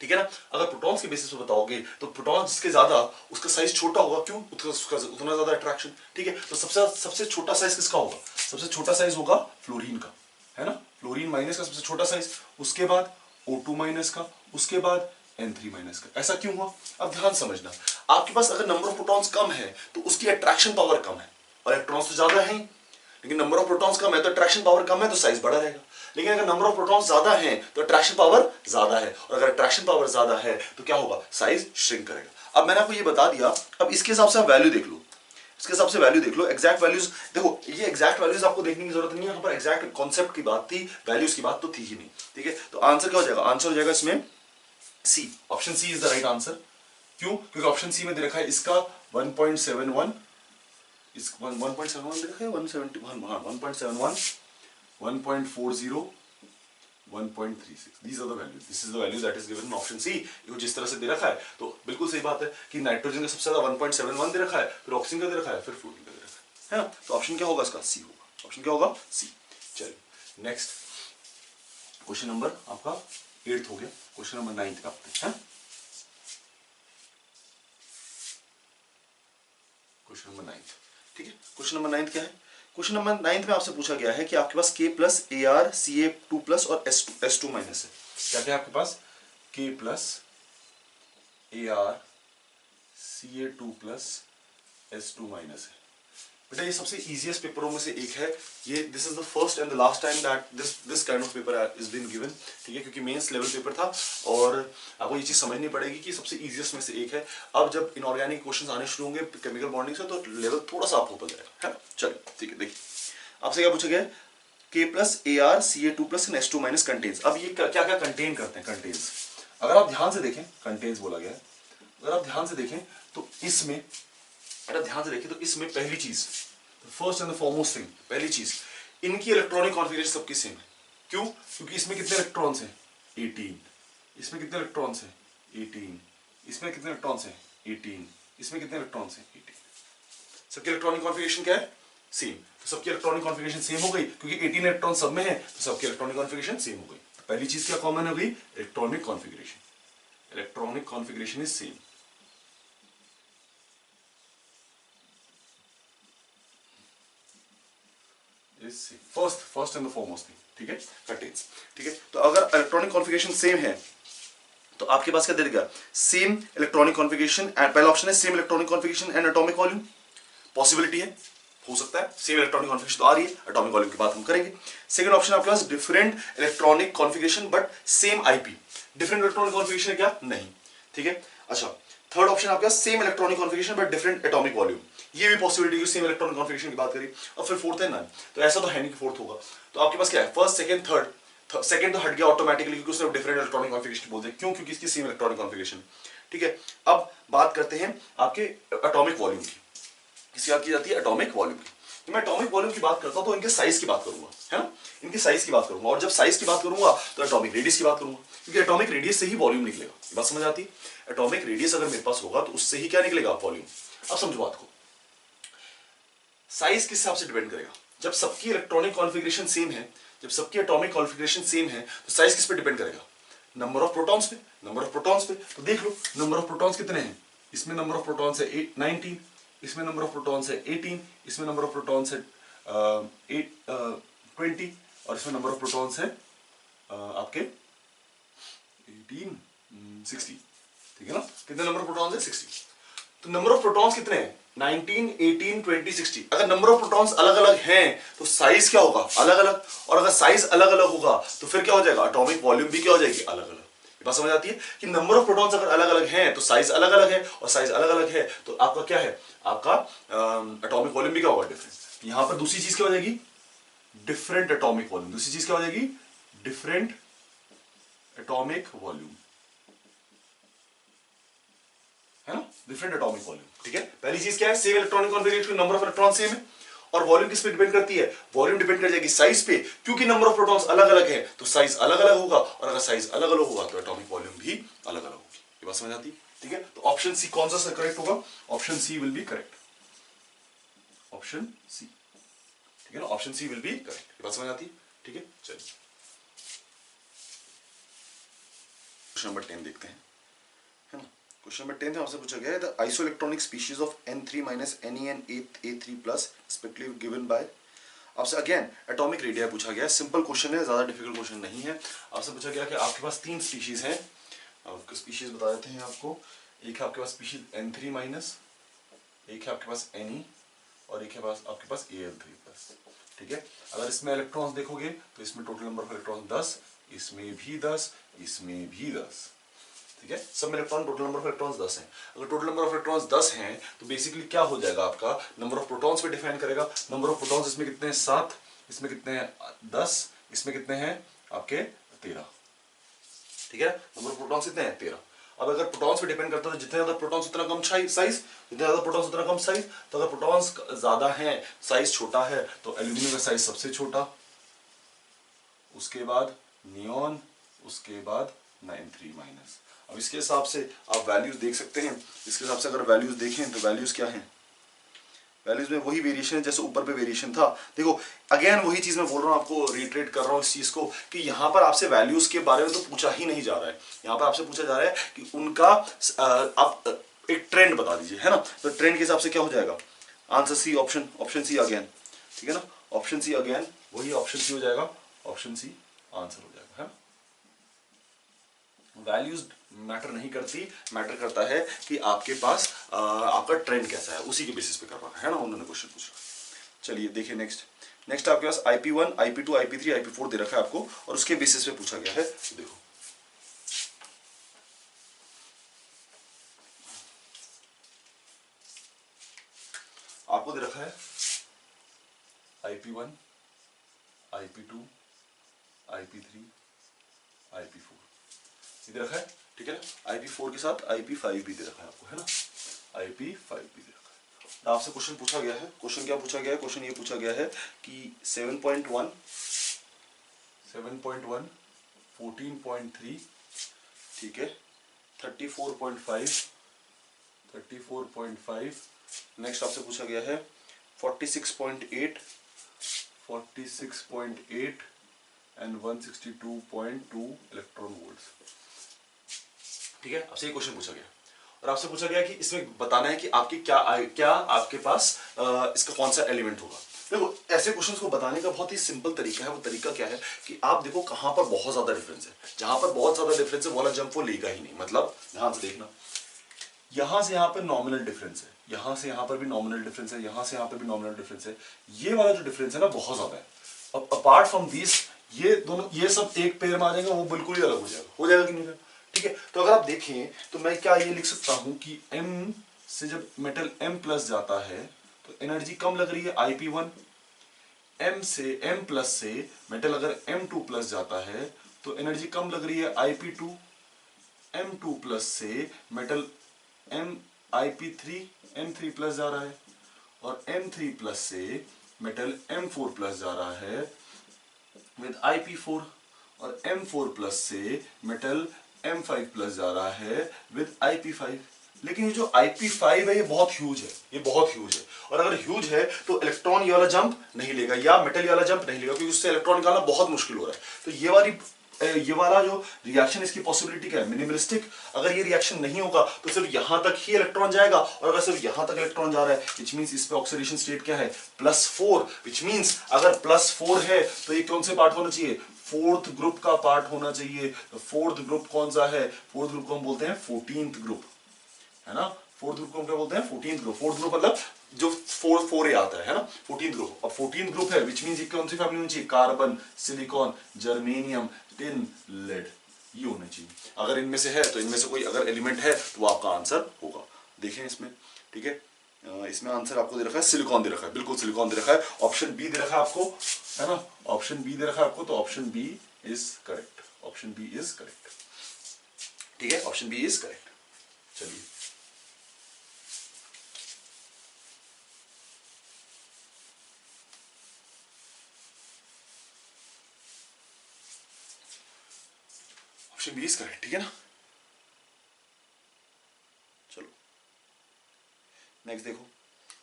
ठीक है ना। अगर प्रोटॉन्स के बेसिस पे बताओगे तो प्रोटॉन्स जिसके ज्यादा उसका साइज छोटा होगा, क्यों, उसका उतना ज्यादा अट्रैक्शन, ठीक है। तो सबसे छोटा साइज किसका होगा, सबसे छोटा साइज होगा फ्लोरीन का, है ना। फ्लोरीन माइनस का सबसे छोटा साइज, उसके बाद O2 माइनस का, उसके बाद N3 माइनस का। ऐसा क्यों हुआ, अब ध्यान समझना। आपके पास अगर नंबर ऑफ प्रोटॉन्स कम है तो उसकी अट्रैक्शन पावर कम है, और इलेक्ट्रॉन्स तो ज्यादा है, लेकिन नंबर ऑफ प्रोटॉन्स कम है तो अट्रैक्शन पावर कम है तो साइज बड़ा रहेगा। लेकिन अगर नंबर ऑफ प्रोटॉन्स ज्यादा है तो अट्रैक्शन पावर ज्यादा है, और अगर अट्रैक्शन पावर ज्यादा है तो क्या होगा, साइज श्रिंक करेगा। अब मैंने आपको ये बता दिया, अब इसके हिसाब से आप वैल्यू देख लो, इसके हिसाब से वैल्यू देख लो, एग्जैक्ट वैल्यूज देखो, ये एग्जैक्ट वैल्यूज आपको देखने की जरूरत नहीं है, यहाँ पर एग्जैक्ट कॉन्सेप्ट की बात थी, वैल्यूज की बात तो थी ही नहीं, ठीक है। तो आंसर क्या हो जाएगा, आंसर हो जाएगा इसमें C, option C is the right answer. क्यों, क्योंकि ऑप्शन सी में दे रखा है इसका 1.71, इस 1.71 दे रखा है, 171, हाँ 1.71, 1.40, 1.36, these are the values, this is the value that is given in option C। ये जिस तरह से दे रखा है तो बिल्कुल सही बात है कि नाइट्रोजन का सबसे ज्यादा 1.71 दे रखा है, फिर ऑक्सीजन का दे रखा है, फिर फ्लोरीन का दे रखा है ना। तो ऑप्शन क्या होगा इसका, सी होगा। ऑप्शन क्या होगा, सी। चलिए नेक्स्ट क्वेश्चन नंबर आपका 8th हो गया, क्वेश्चन नंबर 9th का है, क्वेश्चन नंबर 9th, ठीक है। क्वेश्चन नंबर 9th क्या है, क्वेश्चन नंबर 9th में आपसे पूछा गया है कि आपके पास K plus AR CA2 plus और S2 माइनस है। क्या क्या है आपके पास, K plus AR CA2 plus S2 minus है। बेटा ये सबसे इजीएस्ट पेपरों में से एक है ये, this is the first and the last time that this kind of paper is been given, ठीक है, क्योंकि मेंस लेवल पेपर था और आपको ये चीज समझनी पड़ेगी कि सबसे इजीएस्ट में से एक है। अब जब इनऑर्गेनिक क्वेश्चंस आने शुरू होंगे केमिकल बॉन्डिंग से तो लेवल थोड़ा सा अप होता जाएगा, है ना। चलिए ठीक है, देखिए आपसे क्या पूछा गया है, K plus AR CA2 plus and S2 minus contains. अब ये क्या क्या कंटेन करते हैं, कंटेन्स, अगर आप ध्यान से देखें, कंटेन्स बोला गया है, अगर आप ध्यान से देखें तो इसमें, अगर ध्यान से देखें तो इसमें पहली चीज, first and the foremost thing, पहली चीज, इनकी इलेक्ट्रॉनिक कॉन्फ़िगरेशन सबकी सेम है। क्यों, क्योंकि इसमें कितने इलेक्ट्रॉन्स हैं 18, इसमें कितने इलेक्ट्रॉन्स हैं 18, इसमें कितने इलेक्ट्रॉन्स हैं 18, इसमें कितने इलेक्ट्रॉन्स हैं 18। सबकी इलेक्ट्रॉनिक कॉन्फ़िगरेशन क्या है सेम, तो सबकी इलेक्ट्रॉनिक कॉन्फ़िगरेशन सेम हो गई क्योंकि 18 इलेक्ट्रॉन सब में है तो सबकी इलेक्ट्रॉनिक कॉन्फ़िगरेशन सेम हो गई। तो पहली चीज क्या कॉमन हो गई electronic configuration, electronic configuration is same. First and the foremost thing, ठीक है कंटेन्स, ठीक है। तो अगर इलेक्ट्रॉनिक कॉन्फ़िगरेशन सेम है तो आपके पास क्या दे देगा सेम इलेक्ट्रॉनिक कॉन्फ़िगरेशन, पहला ऑप्शन है same electronic configuration and atomic volume, possibility है हो सकता है सेम इलेक्ट्रॉनिक कॉन्फ़िगरेशन तो आ रही है, एटॉमिक वॉल्यूम की बात हम करेंगे। सेकंड ऑप्शन आपके पास different electronic configuration but same IP, different electronic configuration है क्या नहीं, ठीक है। अच्छा थर्ड ऑप्शन आपके पास same electronic configuration but different atomic volume, ये भी पॉसिबिलिटी है सेम इलेक्ट्रॉनिक कॉन्फ़िगरेशन की बात करी। और फिर फोर्थ है नन, तो ऐसा तो है नहीं कि फोर्थ होगा। तो आपके पास क्या है फर्स्ट सेकंड थर्ड, सेकंड तो हट गया ऑटोमेटिकली क्योंकि उसने डिफरेंट इलेक्ट्रॉनिक कॉन्फ़िगरेशन बोल दिया, क्यों क्योंकि इसकी सेम इलेक्ट्रॉनिक कॉन्फ़िगरेशन, ठीक है। अब बात करते हैं आपके एटॉमिक वॉल्यूम की, इसकी बात की जाती है एटॉमिक वॉल्यूम की। तो मैं एटॉमिक वॉल्यूम की बात करता हूं तो इनके साइज की बात करूंगा, है ना, इनकी साइज की बात करूंगा। और जब साइज की बात करूंगा तो एटॉमिक रेडियस की बात करूंगा क्योंकि एटॉमिक रेडियस से ही वॉल्यूम निकलेगा। ये बात समझ आती है, एटॉमिक रेडियस अगर मेरे पास होगा तो उससे ही क्या निकलेगा वॉल्यूम। अब समझो बात को, साइज किस हिसाब से डिपेंड करेगा, जब सबकी इलेक्ट्रॉनिक कॉन्फ़िगरेशन सेम है, जब सबकी एटॉमिक कॉन्फ़िगरेशन सेम है तो साइज किस पे डिपेंड करेगा नंबर ऑफ प्रोटॉन्स पे, नंबर ऑफ प्रोटॉन्स पे। तो देख लो नंबर ऑफ प्रोटॉन्स कितने हैं, इसमें नंबर ऑफ प्रोटॉन्स है 19, इसमें नंबर ऑफ प्रोटॉन्स है 18, इसमें नंबर ऑफ प्रोटॉन्स है 20 और इसमें नंबर ऑफ प्रोटॉन्स है आपके 18 60, ठीक है ना, कितने नंबर ऑफ प्रोटॉन्स है 60। तो नंबर ऑफ प्रोटॉन्स कितने हैं 19 18 20 60। अगर नंबर ऑफ प्रोटॉन्स अलग अलग हैं तो साइज क्या होगा अलग अलग, और अगर साइज अलग अलग होगा तो फिर क्या हो जाएगा एटॉमिक वॉल्यूम भी क्या हो जाएगी अलग अलग। बात समझ आती है कि नंबर ऑफ प्रोटॉन्स अगर अलग अलग हैं तो साइज अलग अलग है, और साइज अलग अलग है तो आपका क्या है आपका एटॉमिक वॉल्यूम भी क्या होगा डिफरेंट। यहां पर दूसरी चीज क्या हो जाएगी डिफरेंट एटॉमिक वॉल्यूम, दूसरी चीज क्या हो जाएगी डिफरेंट एटॉमिक वॉल्यूम, है ना, डिफरेंट एटॉमिक वॉल्यूम, ठीक है। पहली चीज क्या है same electronic configuration, number of electron same है, और वॉल्यूम किस पे डिपेंड करती है वॉल्यूम डिपेंड कर जाएगी साइज पे, क्योंकि नंबर ऑफ प्रोटॉन्स अलग अलग है तो साइज अलग अलग होगा, और अगर साइज अलग अलग होगा तो एटॉमिक वॉल्यूम भी अलग अलग होगी। ये बात समझ आती है, ठीक है। तो ऑप्शन सी कौन सा करेक्ट होगा, option C will be correct, option C, ठीक है ना, option C will be correct. ये बात समझ आती है, ठीक है। चलिए क्वेश्चन नंबर 10 देखते हैं, है ना। क्वेश्चन नंबर 10 आपसे पूछा गया है the isoelectronic species of N3 - NeN A3 plus respectively given by, आपसे अगेन एटॉमिक रेडिया पूछा गया, सिंपल क्वेश्चन है, ज्यादा डिफिकल्ट क्वेश्चन नहीं है। आपसे पूछा गया कि आपके पास 3 स्पीशीज हैं, आपको स्पीशीज बता देते हैं आपको, एक है आपके पास स्पीशीज N3-, एक है आपके पास Ne और एक है आपके पास Al3 प्लस, ठीक है। अगर इसमें इलेक्ट्रॉन्स देखोगे तो इसमें टोटल नंबर ऑफ इलेक्ट्रॉन 10, इसमें भी 10, इसमें भी 10, ठीक है। सब में electron total number of electrons 10 हैं। अगर टोटल नंबर ऑफ इलेक्ट्रॉन्स 10 हैं तो बेसिकली क्या हो जाएगा आपका नंबर ऑफ प्रोटॉन्स पे डिफाइन करेगा। नंबर ऑफ प्रोटॉन्स इसमें कितने हैं 7, इसमें कितने हैं 10, इसमें कितने हैं आपके 13, ठीक है। नंबर ऑफ प्रोटॉन्स कितने हैं 13। अब अगर प्रोटॉन्स पे डिपेंड करता है तो जितने ज्यादा प्रोटॉन्स उतना कम साइज, जितने ज्यादा प्रोटॉन्स उतना कम साइज। तो अगर प्रोटॉन्स ज्यादा हैं साइज छोटा है तो एल्यूमिनियम का साइज सबसे छोटा, उसके बाद नियॉन, उसके बाद 93-। अब इसके हिसाब से आप वैल्यूज देख सकते हैं, इसके हिसाब से अगर वैल्यूज देखें तो वैल्यूज क्या हैं, वैल्यूज में वही वेरिएशन है जैसे ऊपर पे वेरिएशन था। देखो अगेन वही चीज मैं बोल रहा हूँ आपको, रिट्रेट कर रहा हूँ इस चीज को कि यहाँ पर आपसे वैल्यूज के बारे में तो पूछा ही नहीं जा रहा है, यहाँ पर आपसे पूछा जा रहा है कि उनका आप एक ट्रेंड बता दीजिए, है ना। तो ट्रेंड के हिसाब से क्या हो जाएगा answer C, option C again, ठीक है ना, ऑप्शन सी अगेन वही ऑप्शन सी हो जाएगा, ऑप्शन सी आंसर हो जाएगा, है ना। वैल्यूज मैटर नहीं करती, मैटर करता है कि आपके पास आपका ट्रेंड कैसा है, उसी के बेसिस पे कर रहा है ना उन्होंने क्वेश्चन पूछा। चलिए देखिए नेक्स्ट आपके पास IP1 IP2 IP3 IP4 दे रखा है आपको, और उसके बेसिस पे पूछा गया है। तो देखो आपको दे रखा है IP1 IP2 IP3 IP4 दे रखा है, ठीक है ना। IP4 के साथ IP5 भी दे रखा है आपको, है ना, IP5 भी दे रखा है। आपसे क्वेश्चन पूछा गया है, क्वेश्चन क्या पूछा गया है, क्वेश्चन ये पूछा गया है कि 7.1 14.3, ठीक है, 34.5 नेक्स्ट आपसे पूछा गया है 46.8 एंड 162.2 इलेक्ट्रॉन वोल्ट्स। ठीक है, आपसे ये क्वेश्चन पूछा गया और आपसे पूछा गया कि इसमें बताना है कि आपकी क्या आपके पास इसका कौन सा एलिमेंट होगा। देखो ऐसे क्वेश्चंस को बताने का बहुत ही सिंपल तरीका है। वो तरीका क्या है कि आप देखो कहां पर बहुत ज्यादा डिफरेंस है, जहां पर बहुत ज्यादा डिफरेंस है वो वाला जंप वो लेगा ही नहीं। मतलब ध्यान से देखना, यहां से यहां पर नॉमिनल डिफरेंस है, यहां से यहां पर भी नॉमिनल डिफरेंस है, यहां से यहां पर भी नॉमिनल डिफरेंस है। ये वाला जो डिफरेंस है ना बहुत ज्यादा है। अब अपार्ट फ्रॉम दिस ये दोनों ये सब एक पेयर में आ जाएंगे, वो बिल्कुल ही अलग हो जाएगा कि नहीं? ठीक है, तो अगर आप देखें तो मैं क्या ये लिख सकता हूं कि M से जब मेटल M प्लस जाता है तो एनर्जी कम लग रही है IP1। M से M प्लस से मेटल अगर M2 प्लस जाता है तो एनर्जी कम लग रही है IP2। M2 प्लस से मेटल IP3 M3 प्लस जा रहा है और M3 प्लस से मेटल M4 प्लस जा रहा है विद IP4 और M4 प्लस से मेटल M5 प्लस जा रहा है विद IP5। लेकिन ये जो IP5 है ये बहुत ह्यूज है, ये बहुत ह्यूज है। और अगर ह्यूज है तो इलेक्ट्रॉन ये वाला जंप नहीं लेगा या मेटल ये वाला जंप नहीं लेगा, क्योंकि उससे इलेक्ट्रॉन निकालना बहुत मुश्किल हो रहा है। तो ये वाला जो रिएक्शन इसकी पॉसिबिलिटी क्या है, मिनिमलिस्टिक। अगर ये रिएक्शन नहीं होगा तो सिर्फ यहां तक ही इलेक्ट्रॉन जाएगा, और अगर सिर्फ यहां तक इलेक्ट्रॉन जा रहा है विच मींस इस पे ऑक्सीडेशन स्टेट क्या है +4। विच मींस अगर +4 है तो ये कौन से पार्ट होना चाहिए, फोर्थ ग्रुप का पार्ट होना चाहिए। तो फोर्थ ग्रुप कौन सा है, फोर्थ ग्रुप को हम बोलते हैं 14th ग्रुप, है ना। फोर्थ ग्रुप को हम क्या बोलते हैं 14th ग्रुप। फोर्थ ग्रुप मतलब जो 4 आता है ना 14th ग्रुप। अब 14th ग्रुप है विच मींस कौन सी फैमिली होनी चाहिए, carbon, silicon, germanium, tin, lead, ये होने चाहिए। अगर इनमें से है तो इनमें से कोई अगर एलिमेंट है तो वो आपका आंसर होगा। देखें इसमें, ठीक है, इसमें आंसर आपको दे रखा है सिलिकॉन दे रखा है, बिल्कुल सिलिकॉन दे रखा है। ऑप्शन बी दे रखा है आपको, है ना, ऑप्शन बी दे रखा है आपको, तो option B is correct, option B is correct. ठीक है, ऑप्शन बी इज करेक्ट। चलिए ऑप्शन बी इज करेक्ट, ठीक है ना। चलो नेक्स्ट देखो,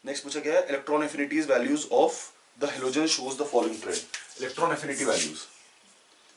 नेक्स्ट पूछा गया है electron affinities values of the halogen shows the following trend. Electron affinity values,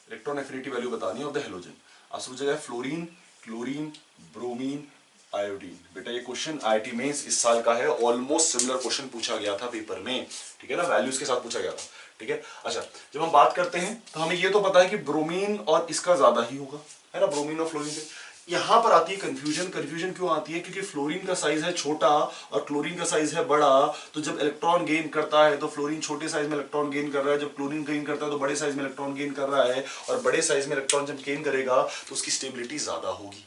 electron affinity value बतानी है ऑफ द हेलोजन। आपसे पूछा गया फ्लोरीन, क्लोरीन, ब्रोमीन, आयोडीन। बेटा ये क्वेश्चन आईआईटी में इस साल का है, ऑलमोस्ट सिमिलर क्वेश्चन पूछा गया था पेपर में, ठीक है ना, वैल्यूज के साथ पूछा गया था, ठीक है। अच्छा, जब हम बात करते हैं तो हमें ये तो पता है कि ब्रोमीन और इसका ज्यादा ही होगा, है ना, ब्रोमीन और फ्लोरीन से। यहां पर आती है कंफ्यूजन। कंफ्यूजन क्यों आती है, क्योंकि फ्लोरीन का साइज है छोटा और क्लोरीन का साइज है बड़ा। तो जब इलेक्ट्रॉन गेन करता है तो फ्लोरीन छोटे साइज में इलेक्ट्रॉन गेन कर रहा है, जब क्लोरीन गेन करता है तो बड़े साइज में इलेक्ट्रॉन गेन कर रहा है, और बड़े साइज में इलेक्ट्रॉन जब गेन करेगा तो उसकी स्टेबिलिटी ज्यादा होगी।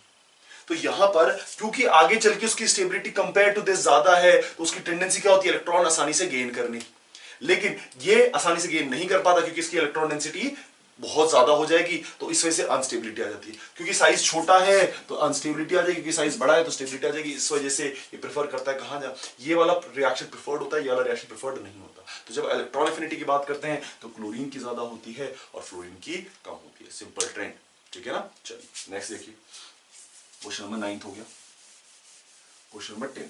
तो यहां पर क्योंकि आगे चल के उसकी स्टेबिलिटी कंपेयर टू दिस ज्यादा है, तो उसकी टेंडेंसी क्या होती है, इलेक्ट्रॉन आसानी से गेन करनी। लेकिन ये आसानी से गेन नहीं कर पाता क्योंकि इसकी इलेक्ट्रॉन डेंसिटी बहुत ज्यादा हो जाएगी, तो इस वजह से अनस्टेबिलिटी आ जाती है। क्योंकि साइज छोटा है तो अनस्टेबिलिटी आ जाएगी, क्योंकि साइज बड़ा है तो स्टेबिलिटी आ जाएगी। इस वजह से ये प्रेफर करता है कहां जा, ये वाला रिएक्शन प्रेफर्ड होता है, ये वाला रिएक्शन प्रेफर्ड नहीं होता। तो जब इलेक्ट्रॉन एफिनिटी की बात करते हैं तो क्लोरीन की ज्यादा होती है और फ्लोरीन की कम होती है, सिंपल ट्रेंड, ठीक है ना। चलिए नेक्स्ट देखिए, क्वेश्चन नंबर 9 हो गया। क्वेश्चन नंबर 10,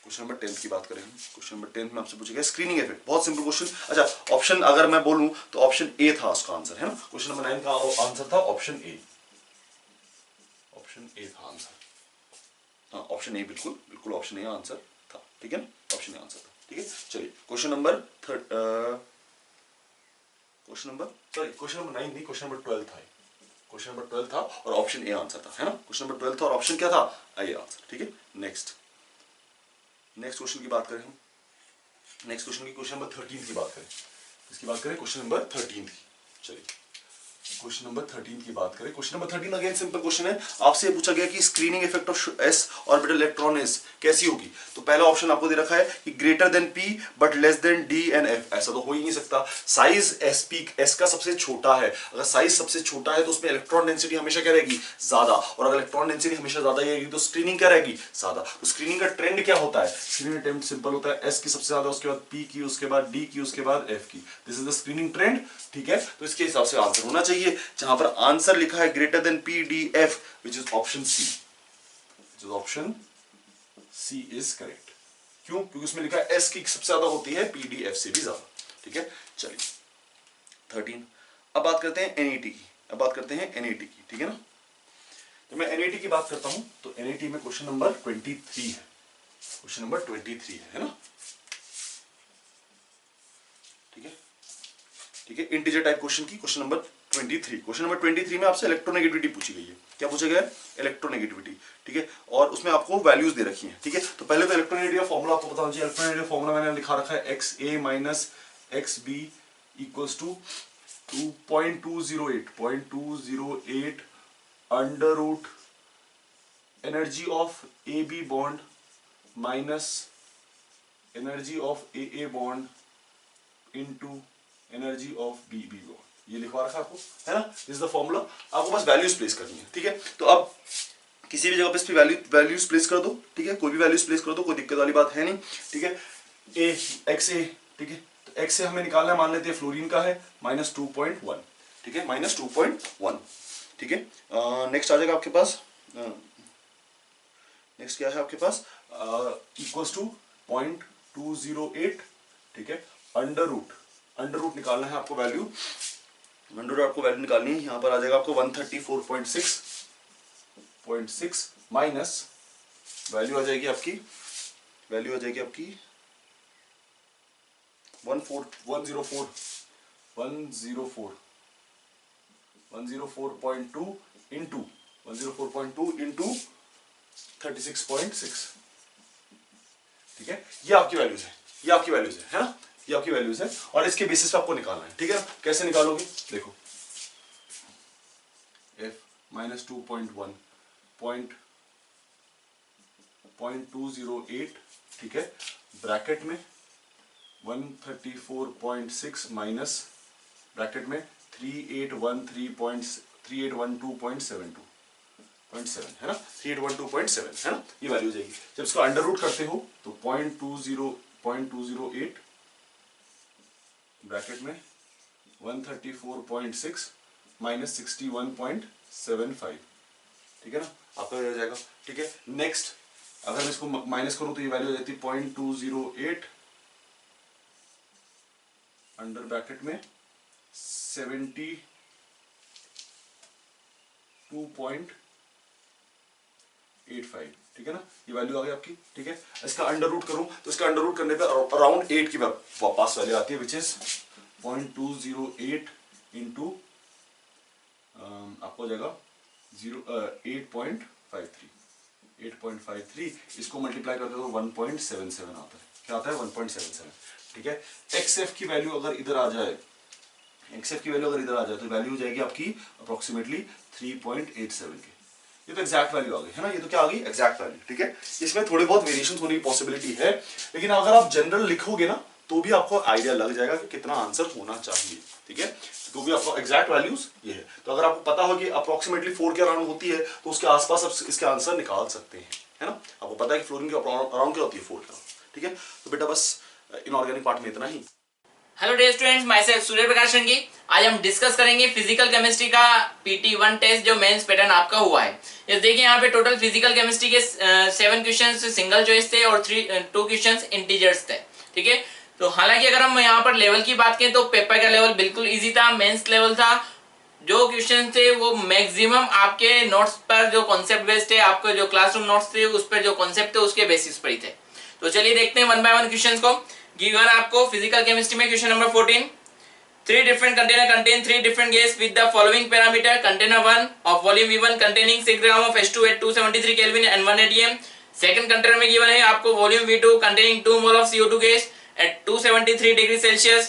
क्वेश्चन नंबर 10 की बात करें हम। क्वेश्चन नंबर 10 में आपसे पूछेगा स्क्रीनिंग इफेक्ट, बहुत सिंपल क्वेश्चन। अच्छा, ऑप्शन अगर मैं बोलूं तो ऑप्शन ए था उसका आंसर, है ना। क्वेश्चन नंबर 9 का आंसर था ऑप्शन ए, ऑप्शन ए था आंसर। हाँ, ऑप्शन ए, बिल्कुल बिल्कुल ऑप्शन ए आंसर था, ठीक है ना, ऑप्शन ए आंसर था, ठीक है। चलिए क्वेश्चन नंबर क्वेश्चन नंबर 9 नहीं, क्वेश्चन नंबर 12 था, क्वेश्चन नंबर 12 था और ऑप्शन ए आंसर था, है ना। क्वेश्चन नंबर 12 था और ऑप्शन क्या था, ए आंसर, ठीक है। नेक्स्ट क्वेश्चन की बात करें हम, नेक्स्ट क्वेश्चन की, क्वेश्चन नंबर 13 की बात करें, इसकी बात करें क्वेश्चन नंबर 13 की। चलिए क्वेश्चन नंबर 13 की बात करें। Question number 13 again simple question है। आपसे पूछा गया कि screening effect of S orbital electron is कैसी होगी। तो पहला ऑप्शन आपको दे रखा है कि greater than P but less than D and F. ऐसा तो हो ही नहीं सकता, साइज एस का सबसे छोटा है। अगर साइज सबसे छोटा है तो उसमें इलेक्ट्रॉन डेंसिटी हमेशा क्या रहेगी, ज्यादा। और अगर इलेक्ट्रॉन डेंसिटी हमेशा ज्यादा रहेगी तो स्क्रीनिंग क्या रहेगी, ज्यादा। तो स्क्रीनिंग का ट्रेंड क्या होता है, स्क्रीनिंग का ट्रेंड सिंपल होता है, एस की सबसे ज्यादा, उसके बाद पी की, उसके बाद डी की, उसके बाद एफ की। This is the screening trend, ठीक है। तो इसके हिसाब से आंसर होना चाहिए जहां पर आंसर लिखा है greater than PDF, which is option C, option C is correct. क्यों? क्योंकि उसमें लिखा है एस की सबसे ज्यादा होती है, PDF से भी ज्यादा। ठीक है, चलिए 13। अब बात करते हैं NET की, ठीक है ना। तो मैं NET की बात करता हूं तो NET में क्वेश्चन नंबर 23 है, है ना। ठीक है, इंटीजर टाइप क्वेश्चन की क्वेश्चन नंबर 23 में आपसे इलेक्ट्रोनेगेटिविटी पूछी गई है। क्या पूछा गया है? इलेक्ट्रोनेगेटिविटी। ठीक है, और उसमें आपको वैल्यूज दे रखी हैं। ठीक है, तो पहले तो इलेक्ट्रोनेगेटिविटी का फॉर्मूला आपको बताना चाहिए। इलेक्ट्रोनेगेटिविटी फॉर्मूला मैंने लिखा रखा है XA minus XB equals to 0.208 under root energy of AB bond minus energy of AA bond into energy of BB bond. ये लिखवा रखा आपको, है ना। This is the formula. आपको बस वैल्यूज प्लेस करनी है। ठीक है, तो अब किसी भी जगह पे इस पे वैल्यूज प्लेस कर दो। ठीक है, कोई भी वैल्यूज प्लेस कर दो, कोई दिक्कत वाली बात है नहीं। ठीक है, XA, ठीक है, तो XA हमें निकालना है, मान लेते हैं फ्लोरीन का है -2.1। ठीक है, -2.1। ठीक है, नेक्स्ट आ जाएगा आपके पास, नेक्स्ट क्या है आपके पास, इक्वल्स टू 0.208। ठीक है, अंडर रूट निकालना है आपको वैल्यू, निकालनी है। यहां पर आ जाएगा आपको 134.6 माइनस वैल्यू आ जाएगी आपकी 104.2 इंटू 36.6। ठीक है, ये आपकी वैल्यूज है, है ना, ये आपकी वैल्यूज है और इसके बेसिस पे आपको निकालना है। ठीक है, कैसे निकालोगे? देखो, F -2.1 0.208, ठीक है, ब्रैकेट में 134.6 माइनस ब्रैकेट में 3812.72 है ना, 3812.7 है ना, ये वैल्यू जाएगी। जब इसको अंडर रूट करते हो तो 0.208 ब्रैकेट में 134.6 माइनस 61.75। ठीक है ना, आपका हो जाएगा। ठीक है, नेक्स्ट अगर मैं इसको माइनस करूं तो ये वैल्यू हो जाती है 0.208 अंडर ब्रैकेट में 72.85। ठीक है ना, ये वैल्यू आ गई आपकी। ठीक है, इसका अंडर रूट करूं तो इसका अंडर रूट करने पे अराउंड 8 की वापस वैल्यू आती है, विच इज 0.208 इंटू आपको हो जाएगा 8.53। इसको मल्टीप्लाई करते हो तो 1.77 आता है। क्या आता है? 1.77। ठीक है, XF की वैल्यू अगर इधर आ जाए तो वैल्यू हो जाएगी आपकी अप्रोक्सीमेटली 3.87 की। ये तो एग्जैक्ट वैल्यू आ गई, है ना, ये तो क्या आ गई? Exact value. ठीक है, इसमें थोड़े बहुत वेरिएशन होने की पॉसिबिलिटी है, लेकिन अगर आप जनरल लिखोगे ना तो भी आपको आइडिया लग जाएगा कि कितना आंसर होना चाहिए। ठीक है, क्योंकि आपको एग्जैक्ट वैल्यूज ये है, तो अगर आपको पता हो कि अप्रोक्सीमेटली 4 के अराउंड होती है तो उसके आसपास आप इसके आंसर निकाल सकते हैं, है ना। आपको पता है कि फ्लोरीन के अराउंड क्या होती है? 4 के अराउंड। ठीक है, तो बेटा बस इनऑर्गेनिक पार्ट में इतना ही। Hello dear students, myself Surya Prakash Rangi. आज हम डिस्कस करेंगे फिजिकल केमिस्ट्री का PT1 टेस्ट जो मेंस पैटर्न आपका हुआ है। ये देखिए यहाँ पे टोटल फिजिकल केमिस्ट्री के 7 क्वेश्चंस सिंगल चॉइस थे और 2 क्वेश्चंस इंटीजर्स थे। ठीक है, तो हालांकि अगर हम यहाँ पर लेवल की बात करें तो पेपर का लेवल बिल्कुल ईजी था, मेंस लेवल था। जो क्वेश्चन थे वो मैक्सिमम आपके नोट्स पर जो कॉन्सेप्ट बेस्ड थे, आपके जो क्लासरूम नोट्स थे उस पर जो कॉन्सेप्ट थे उसके बेसिस पर ही थे। तो चलिए देखते हैं 1 बाय 1 क्वेश्चंस को। गिवन आपको फिजिकल केमिस्ट्री में question number 14, 3 different container contain 3 different gas with the following parameter. Container 1 of volume V1 containing 6 gram of H2 at 273 Kelvin and 1 atm. Second container में given है आपको volume V2 containing 2 mole of CO2 gas at 273 degree Celsius.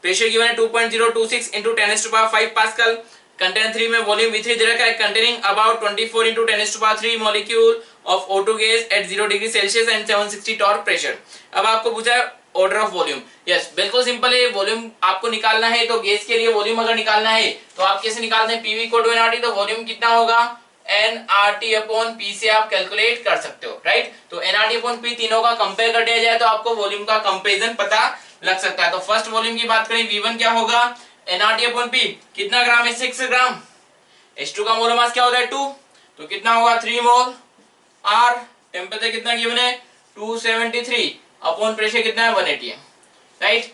Pressure given है 2.026 into 10⁵ Pascal. Container 3 में volume V3 दे रखा है containing about 24 into 10⁵ molecule of O2 gas at 0 degree Celsius and 760 torque pressure. अब आपको पूछा है ऑर्डर ऑफ वॉल्यूम। यस, बिल्कुल सिंपल है। वॉल्यूम आपको निकालना है तो गैस के लिए वॉल्यूम अगर निकालना है तो आप कैसे निकालते हैं? PV इक्वल टू NRT, तो वॉल्यूम कितना होगा? NRT अपॉन P से आप कैलकुलेट कर सकते हो, राइट। तो NRT अपॉन P तीनों का कंपेयर कर दिया जाए तो आपको वॉल्यूम का कंपैरिजन पता लग सकता है। तो फर्स्ट वॉल्यूम की बात करें, V1 क्या होगा? nRT/P कितना ग्राम है? 6 ग्राम। H2 का मोलर मास क्या होता है? 2, तो कितना होगा? 3 मोल। R टेम्परेचर कितना गिवन है? 273 अपॉन प्रेशर कितना है? 1 atm, राइट।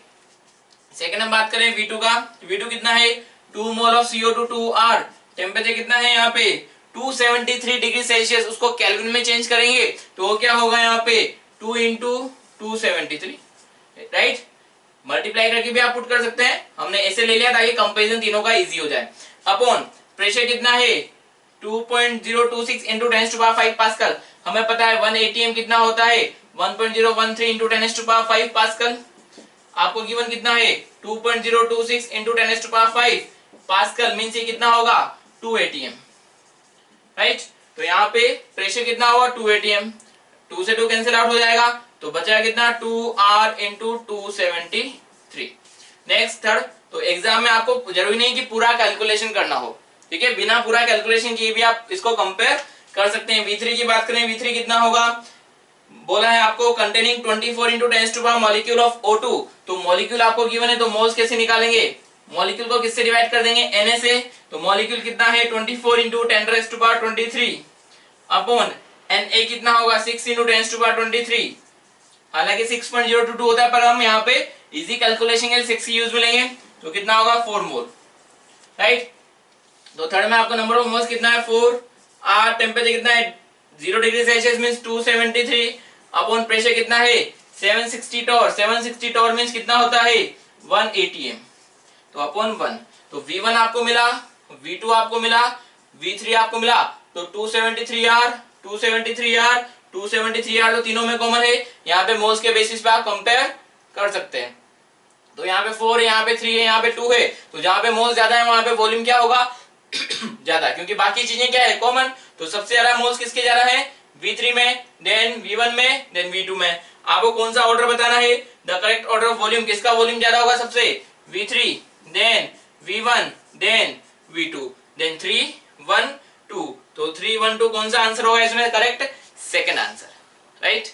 सेकंड हम बात करें V2 का, V2 कितना है? 2 mole of CO2 2R, temperature कितना है यहाँ पे? 273 डिग्री सेल्सियस। उसको केल्विन में चेंज करेंगे तो वो क्या होगा यहाँ पे? 2 इंटू 273, राइट। मल्टीप्लाई करके भी आप पुट कर सकते हैं, हमने ऐसे ले लिया ताकि कंपैरिजन तीनों का इजी हो जाए। अपॉन प्रेशर कितना है? 2.026 इंटू 10⁵ पास्कल। हमें पता है 1 atm कितना होता है? 1.013 इंटू 10⁵ पास्कल। आपको गिवन कितना है? 2.026 इंटू 10⁵ पास्कल मीन्स ये कितना होगा? 2 atm, राइट। तो यहाँ पे प्रेशर कितना होगा? 2 atm, 2 से 2 कैंसिल आउट हो जाएगा तो बचा कितना? 2R into 273। नेक्स्ट थर्ड, तो एग्जाम में आपको जरूरी नहीं कि पूरा कैलकुलेशन करना हो, ठीक है, बिना पूरा कैलकुलेशन किए भी आप इसको कंपेयर कर सकते हैं। V3 की बात करें, V3 कितना होगा? बोला है आपको containing 24 into 10⁻⁴ molecule of O2, तो मॉलिक्यूल आपको गिवन है तो मोल्स कैसे निकालेंगे? मॉलिक्यूल को किससे डिवाइड कर देंगे? Na से। तो मॉलिक्यूल कितना है? 24 इंटू 10⁻23 अपॉन Na कितना होगा? 6 इंटू 10⁻23। हालांकि 6.022 होता है पर हम यहाँ पे इजी कैलकुलेशन के लिए 6 यूज में लेंगे तो कितना होगा? 4 मोल, राइट। तो थर्ड में आपको नंबर ऑफ मोल्स कितना है? 4। R टेम्परेचर कितना है? 0 degree Celsius means 273 upon pressure कितना है? 760 टॉर। 760 टॉर मींस कितना होता है? 1 atm, तो अपॉन 1। तो V1 आपको मिला, V2 आपको मिला, V3 आपको मिला, तो 273R 273R 273R तो तीनों में कॉमन है। यहाँ पे मोल्स के बेसिस पे आप कंपेयर कर सकते हैं। तो यहाँ पे 4 है, यहाँ पे 3 है, यहाँ पे 2 है, तो जहाँ पे मोल्स ज्यादा है वहां पे वॉल्यूम क्या होगा? ज्यादा, क्योंकि बाकी चीजें क्या है? कॉमन। तो सबसे ज्यादा मोल्स किसके ज्यादा है? V3 में, देन V1 में, देन V2 में। आपको कौन सा ऑर्डर बताना है? The correct order of volume. किसका वॉल्यूम ज्यादा होगा सबसे? V3, then V1, then V2, then 3 1 2। तो 3 1 2 कौन सा आंसर होगा इसमें? Correct second answer, right.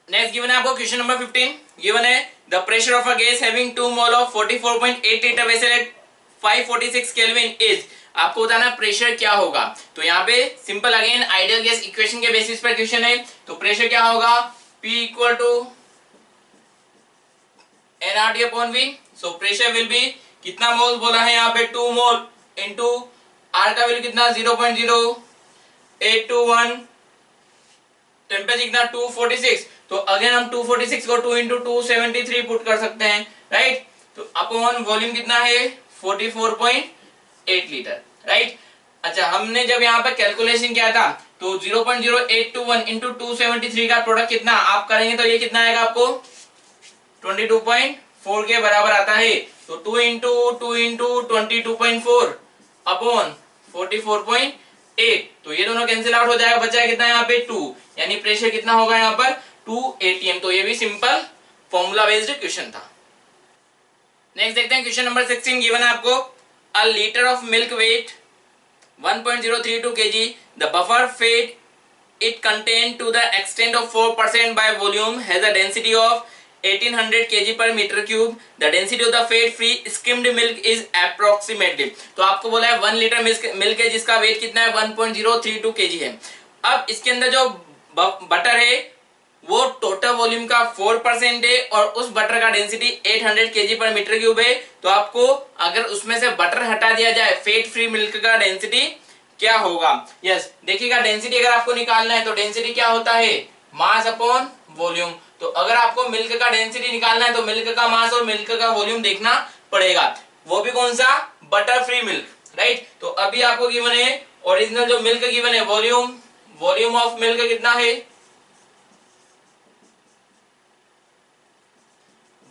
Next given है आपको क्वेश्चन नंबर 15। गिवन है the pressure of a gas having 2 mole of 44.8 litre vessel at 546 kelvin is. आपको बताना प्रेशर क्या होगा। तो यहाँ पे simple again ideal gas equation के बेसिस पर क्वेश्चन है। तो प्रेशर क्या होगा? P equal to nRT/V। So pressure will be कितना मोल बोला है यहाँ पे? 2 मोल इंटू R का वैल्यू कितना? 0.0821, टेम्परेचर कितना? 246। तो अगेन हम 246 को 2 इंटू 273 पुट कर सकते हैं, राइट। तो अपॉन वॉल्यूम कितना है? 44.8 लीटर, राइट। अच्छा, हमने जब यहाँ पे कैलकुलेशन किया था तो 0.0821 इंटू 273 का प्रोडक्ट कितना आप करेंगे तो ये कितना आएगा आपको? 22.4 के बराबर आता है। तो 2 इंटू 22.4 अपॉन 44.8, तो ये दोनों कैंसिल आउट हो जाएगा, बचा है कितना यहाँ पे? 2, यानी प्रेशर कितना होगा यहाँ पर? 2 atm। तो ये भी सिंपल फॉर्मूला बेस्ड क्वेश्चन था। नेक्स्ट देखते हैं क्वेश्चन नंबर 16। गिवन है आपको a litre of milk weight 1.032 kg, the butter fat it contained to the extent of 4% by volume has a density of 1800 kg per meter cube. The density of the fat free skimmed milk is approximately। तो आपको बोला है 1 लीटर मिल्क है जिसका वेट कितना है? 1.032 kg है। अब इसके अंदर जो बटर है वो टोटल वॉल्यूम का 4% है और उस बटर का डेंसिटी 800 kg पर मीटर क्यूब है। तो आपको अगर उसमें से बटर हटा दिया जाए, फेट फ्री मिल्क का डेंसिटी क्या होगा? यस, देखिएगा डेंसिटी अगर आपको निकालना है तो डेंसिटी क्या होता है? मास अपॉन वॉल्यूम। तो अगर आपको मिल्क का डेंसिटी निकालना है तो मिल्क का मास और मिल्क का वॉल्यूम देखना पड़ेगा, वो भी कौन सा? Butter free milk, right. तो अभी आपको गिवन है ओरिजिनल जो मिल्क गिवन है वॉल्यूम ऑफ मिल्क कितना है?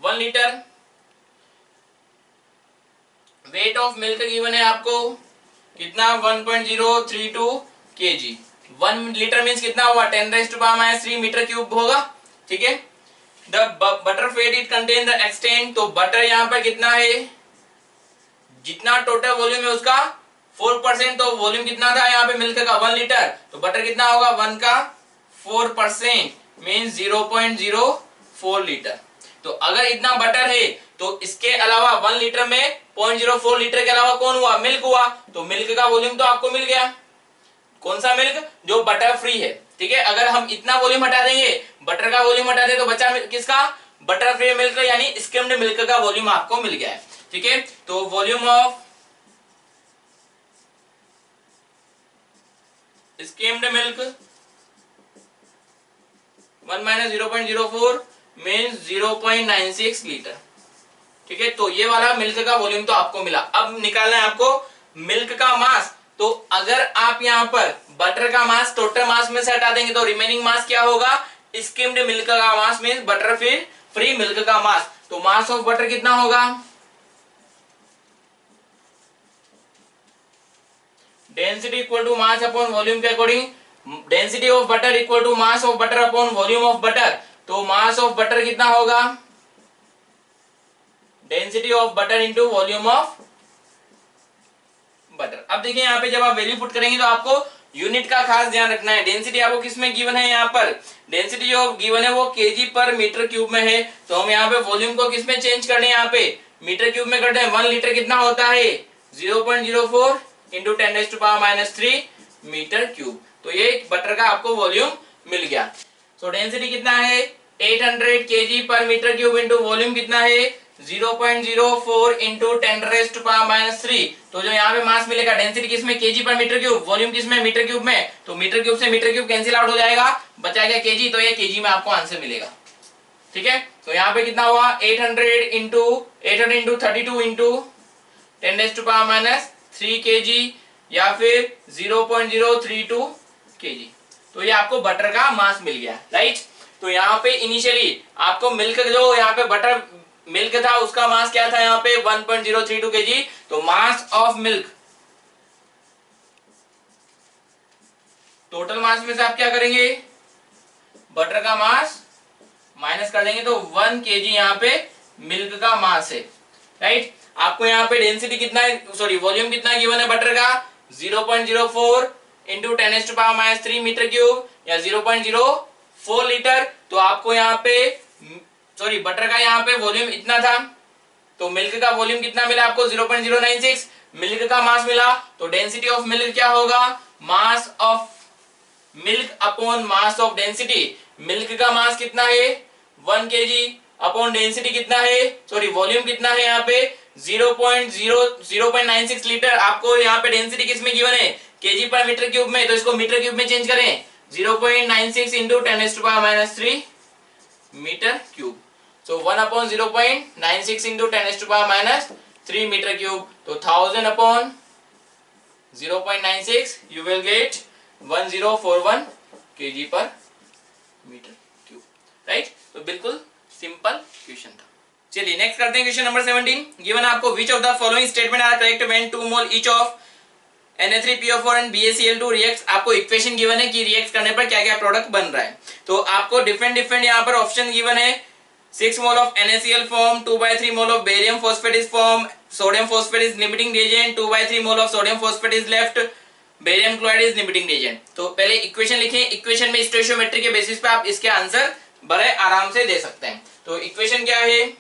1 litre. Weight of milk given है आपको कितना? 1.032 kg। 1 लीटर मींस कितना होगा? 10⁻³ मीटर क्यूब होगा, ठीक है। The butter fat it contain the extent, तो बटर यहाँ पर कितना है? जितना टोटल वॉल्यूम है उसका 4%। तो वॉल्यूम कितना था यहाँ पे मिल्क का? 1 लीटर। तो बटर कितना होगा? 1 का 4% मींस 0.04 लीटर। तो अगर इतना बटर है तो इसके अलावा 1 लीटर में 0.04 लीटर के अलावा कौन हुआ, मिल्क हुआ। तो मिल्क का वॉल्यूम तो आपको मिल गया। कौन सा मिल्क, जो बटर फ्री है, ठीक है। अगर हम इतना वॉल्यूम हटा देंगे, बटर का वॉल्यूम हटा दें, तो बचा किसका, बटर फ्री मिल्क यानी स्किम्ड मिल्क का वॉल्यूम आपको मिल गया है, ठीक है। तो volume of skimmed milk 1 minus 0.04 means 0.96 litre, ठीक है। तो ये वाला मिल्क का वॉल्यूम तो आपको मिला। अब निकालना है आपको मिल्क का मास। तो अगर आप यहाँ पर बटर का मास टोटल मास में से हटा देंगे तो रिमेनिंग मास क्या होगा, स्किम्ड मिल्क का mass means butter free milk का मास। तो मास ऑफ बटर कितना होगा, density equal to mass upon volume के according, density of butter equal to mass of butter upon volume of butter. तो मास ऑफ बटर कितना होगा, density of butter into volume of butter. अब देखिए यहाँ पे जब आप वैल्यू पुट करेंगे तो आपको यूनिट का खास ध्यान रखना है। डेंसिटी आपको किस में गिवन है, यहाँ पर डेंसिटी जो गिवन है वो केजी पर मीटर क्यूब में है। तो हम यहाँ पे वॉल्यूम को किस में चेंज कर रहे हैं, यहाँ पे मीटर क्यूब में करते हैं। 1 लीटर कितना होता है, 0.04 इंटू 10⁻³ मीटर क्यूब। तो ये बटर का आपको वॉल्यूम मिल गया। सो डेंसिटी कितना है, 800 केजी पर मीटर क्यूब इंटू वॉल्यूम कितना है 0.04 इंटू 10⁻³ तो जो यहाँ पे मास मिलेगा, डेंसिटी किसमें, केजी पर मीटर क्यूब, वॉल्यूम किसमें, मीटर क्यूब में। तो मीटर क्यूब से मीटर क्यूब कैंसिल आउट हो जाएगा, बचाएगा केजी, तो ये केजी में आपको आंसर मिलेगा, ठीक है। तो यहाँ पे कितना हुआ, 800 इंटू 32 इंटू 10⁻³ केजी या फिर 0.032 केजी। तो ये आपको बटर का मास मिल गया, राइट। तो यहाँ पे इनिशियली आपको मिल्क, जो यहाँ पे बटर मिल्क था उसका मास क्या था, यहाँ पे 1.032 केजी। तो mass of milk, total mass में से आप क्या करेंगे, बटर का मास माइनस कर देंगे, तो 1 केजी यहाँ पे मिल्क का मास है, राइट। आपको यहाँ पे डेंसिटी कितना है, सॉरी वॉल्यूम कितना गिवन है बटर का, 0.04 इंटू 10⁻³ मीटर क्यूब या 0.04 लीटर। तो आपको यहाँ पे सॉरी बटर का यहाँ पे वॉल्यूम इतना था, तो मिल्क का वॉल्यूम कितना मिला आपको, 0.096 मिल्क का मास मिला। तो डेंसिटी ऑफ मिल्क क्या होगा, mass of milk upon mass of density. Milk का मास कितना है 1 केजी अपॉन डेंसिटी कितना है, सॉरी वॉल्यूम कितना है यहाँ पे 0.96 लीटर। आपको यहाँ पे डेंसिटी किसमें गिवन है, केजी पर मीटर क्यूब में। तो इसको मीटर क्यूब में चेंज करें, 0.96 into 10⁻³ metre cube. So 1 upon 0.96 into 10⁻³ metre cube. तो 1000 upon 0.96 you will get 1041 kg पर मीटर क्यूब, राइट। तो बिल्कुल सिंपल क्वेश्चन था। चलिए नेक्स्ट करते हैं क्वेश्चन नंबर 17। गिवन आपको which of the following statement are correct when 2 mole each of Na3PO4 and BaCl2 reacts. आपको इक्वेशन गिवन है कि रिएक्ट करने पर क्या क्या प्रोडक्ट बन रहा है। तो आपको डिफरेंट यहाँ पर ऑप्शन गिवन है, 6 mole of NaCl form, 2/3 mole of barium phosphate is form, sodium phosphate is limiting reagent, 2/3 mole of sodium phosphate is left, barium chloride is limiting reagent. तो पहले इक्वेशन लिखें, इक्वेशन में स्टोइचियोमेट्री के बेसिस पे आप इसके आंसर बड़े आराम से दे सकते हैं। तो इक्वेशन क्या है,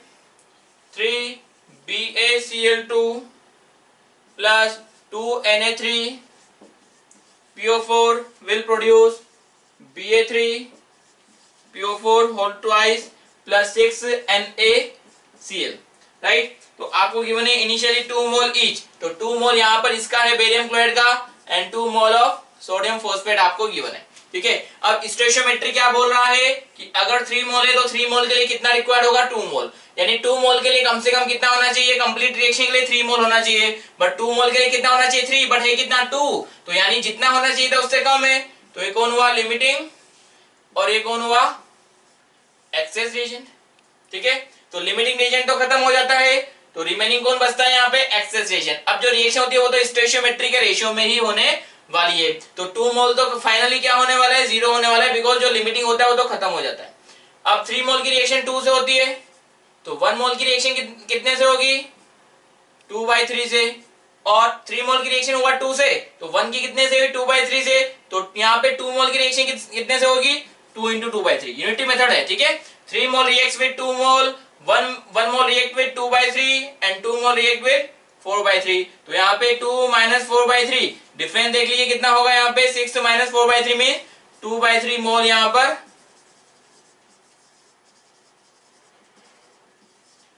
3BaCl2 plus 2Na3PO4 will produce Ba3PO4 whole twice plus 6NaCl, right. तो आपको गिवन है इनिशियली 2 मोल ईच, तो 2 मोल यहाँ पर इसका है बेरियम क्लोराइड का and 2 mole of sodium phosphate आपको गिवन है, ठीक है। अब स्टोइचियोमेट्री क्या बोल रहा है कि अगर 3 मोल है तो 3 मोल के लिए कितना रिक्वायर्ड होगा, 2 मोल, यानी 2 मोल के लिए कम से कम कितना होना चाहिए, कंप्लीट रिएक्शन के लिए 3 मोल होना चाहिए, बट 2 मोल के लिए कितना होना चाहिए 3, बट है कितना 2, तो यानी जितना होना चाहिए था उससे कम है। तो ये कौन हुआ लिमिटिंग और ये कौन हुआ एक्सेस रिएजेंट, ठीक है। तो लिमिटिंग रिएजेंट तो खत्म हो जाता है, तो रिमेनिंग कौन बचता है यहाँ पे, एक्सेस रिएजेंट। अब जो रिएक्शन होती है वो तो स्टोइचियोमेट्री के रेशियो में ही होने वाली है। तो 2 मोल तो फाइनली क्या होने वाला है, 0 होने वाला है, बिकॉज जो लिमिटिंग होता है वो तो खत्म हो जाता है। अब 3 मोल की रिएक्शन 2 से होती है, तो 1 मोल की रिएक्शन कितने से होगी, 2/3 से, और 3 मोल की रिएक्शन हुआ 2 से, तो 1 की कितने से हुई, 2/3 से। तो यहाँ पे 2 मोल की रिएक्शन कितने से होगी, 2 × 2/3, यूनिटी मेथड है, ठीक है। 3 mole reacts with 2 mole, 1 mole react with 2/3 and 2 mole react with 4/3। तो यहाँ पे 2 माइनस 4/3 डिफरेंस देख लीजिए कितना होगा यहाँ पे 6 माइनस 4/3 मीन 2/3 मोल यहाँ पर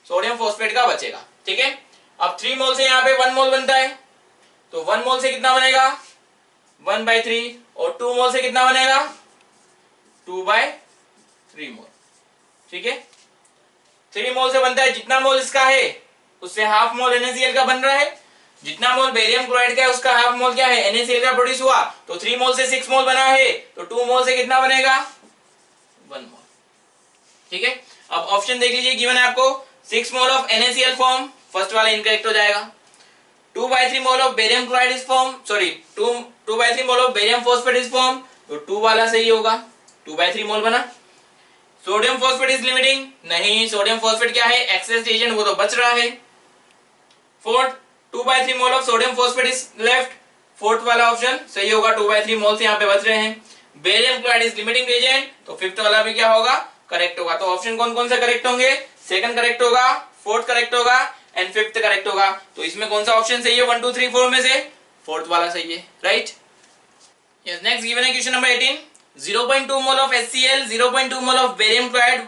सोडियम फॉस्फेट का बचेगा। ठीक है, अब 3 मोल से यहाँ पे 1 मोल बनता है, तो 1 मोल से कितना बनेगा 1/3 और 2 मोल से कितना बनेगा 2/3 मोल। ठीक है, 3 मोल से बनता है, जितना मोल इसका है उससे हाफ मोल NaCl का बन रहा है, जितना मोल बेरियम क्लोराइड का है उसका हाफ मोल क्या है NaCl का प्रोड्यूस हुआ, तो 3 मोल से 6 मोल बना है, तो 2 मोल से कितना बनेगा 1 मोल। ठीक है, अब ऑप्शन देख लीजिए, गिवन है आपको 6 mole of NaCl form, first वाला इनकरेक्ट हो जाएगा। 2/3 mole of barium chloride is form, sorry 2/3 mole of barium phosphate is form, तो 2 वाला सही होगा, 2/3 मोल बना। सोडियम फॉस्फेट इज लिमिटिंग, नहीं, सोडियम फॉस्फेट क्या है एक्सेस एजेंट, वो तो बच रहा है। Fourth 2/3 mole of sodium phosphate is left, fourth वाला ऑप्शन सही होगा, 2/3 मोल से यहाँ पे बच रहे हैं। Barium chloride is limiting agent, तो फिफ्थ वाला भी क्या होगा करेक्ट होगा। तो ऑप्शन कौन कौन से करेक्ट होंगे, सेकंड करेक्ट होगा, फोर्थ करेक्ट होगा एंड फिफ्थ करेक्ट होगा। तो इसमें कौन सा ऑप्शन सही है 1 2 3 4 में से फोर्थ वाला सही है, राइट। यस, नेक्स्ट गिवन है question number 18, 0.2 mole of HCl, 0.2 mole of barium chloride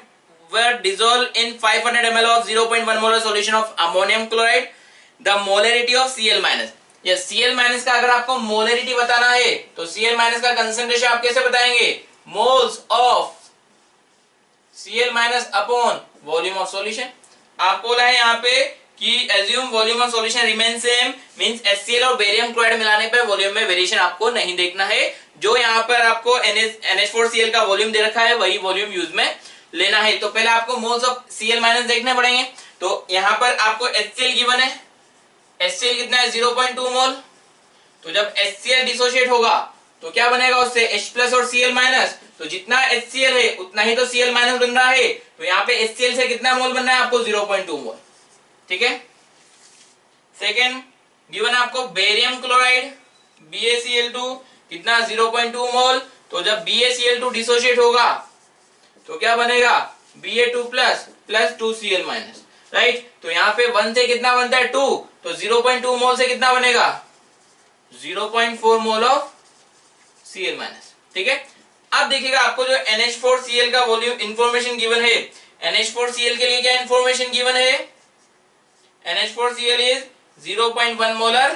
were dissolved in 500 ml of 0.1 molar solution of ammonium chloride. The molarity of Cl minus. Yes, Cl minus का अगर आपको molarity बताना है तो Cl minus का concentration आप कैसे बताएंगे, moles of Cl minus upon volume of solution। आपको बोला है यहाँ पे कि assume volume of solution remains same, means HCl और barium chloride मिलाने पर वॉल्यूम में वेरिएशन आपको नहीं देखना है, जो यहाँ पर आपको NH4Cl का वॉल्यूम दे रखा है वही वॉल्यूम यूज में लेना है। तो पहले आपको मोल्स ऑफ Cl माइनस देखने पड़ेंगे, तो यहाँ पर आपको HCl गिवन है, HCl कितना है 0.2 मोल, तो जब HCl डिसोशिएट होगा तो क्या बनेगा उससे H प्लस और Cl माइनस, तो जितना HCl है उतना ही तो Cl माइनस बन रहा है, तो यहाँ पे HCl से कितना मोल बनना है आपको 0.2 मोल। ठीक है, सेकेंड गिवन आपको बेरियम क्लोराइड BaCl2 कितना 0.2 मोल, तो जब BaCl2 डिसोशिएट होगा तो क्या बनेगा Ba2 plus plus 2Cl minus, right. तो यहाँ पे 1 से कितना बनता है 2, तो 0.2 मोल से कितना बनेगा 0.4 मोल ऑफ Cl माइनस। ठीक है, अब देखिएगा आपको जो NH4Cl का वॉल्यूम इंफॉर्मेशन गिवन है, NH4Cl के लिए क्या इंफॉर्मेशन गिवन है, NH4Cl इज 0.1 मोलर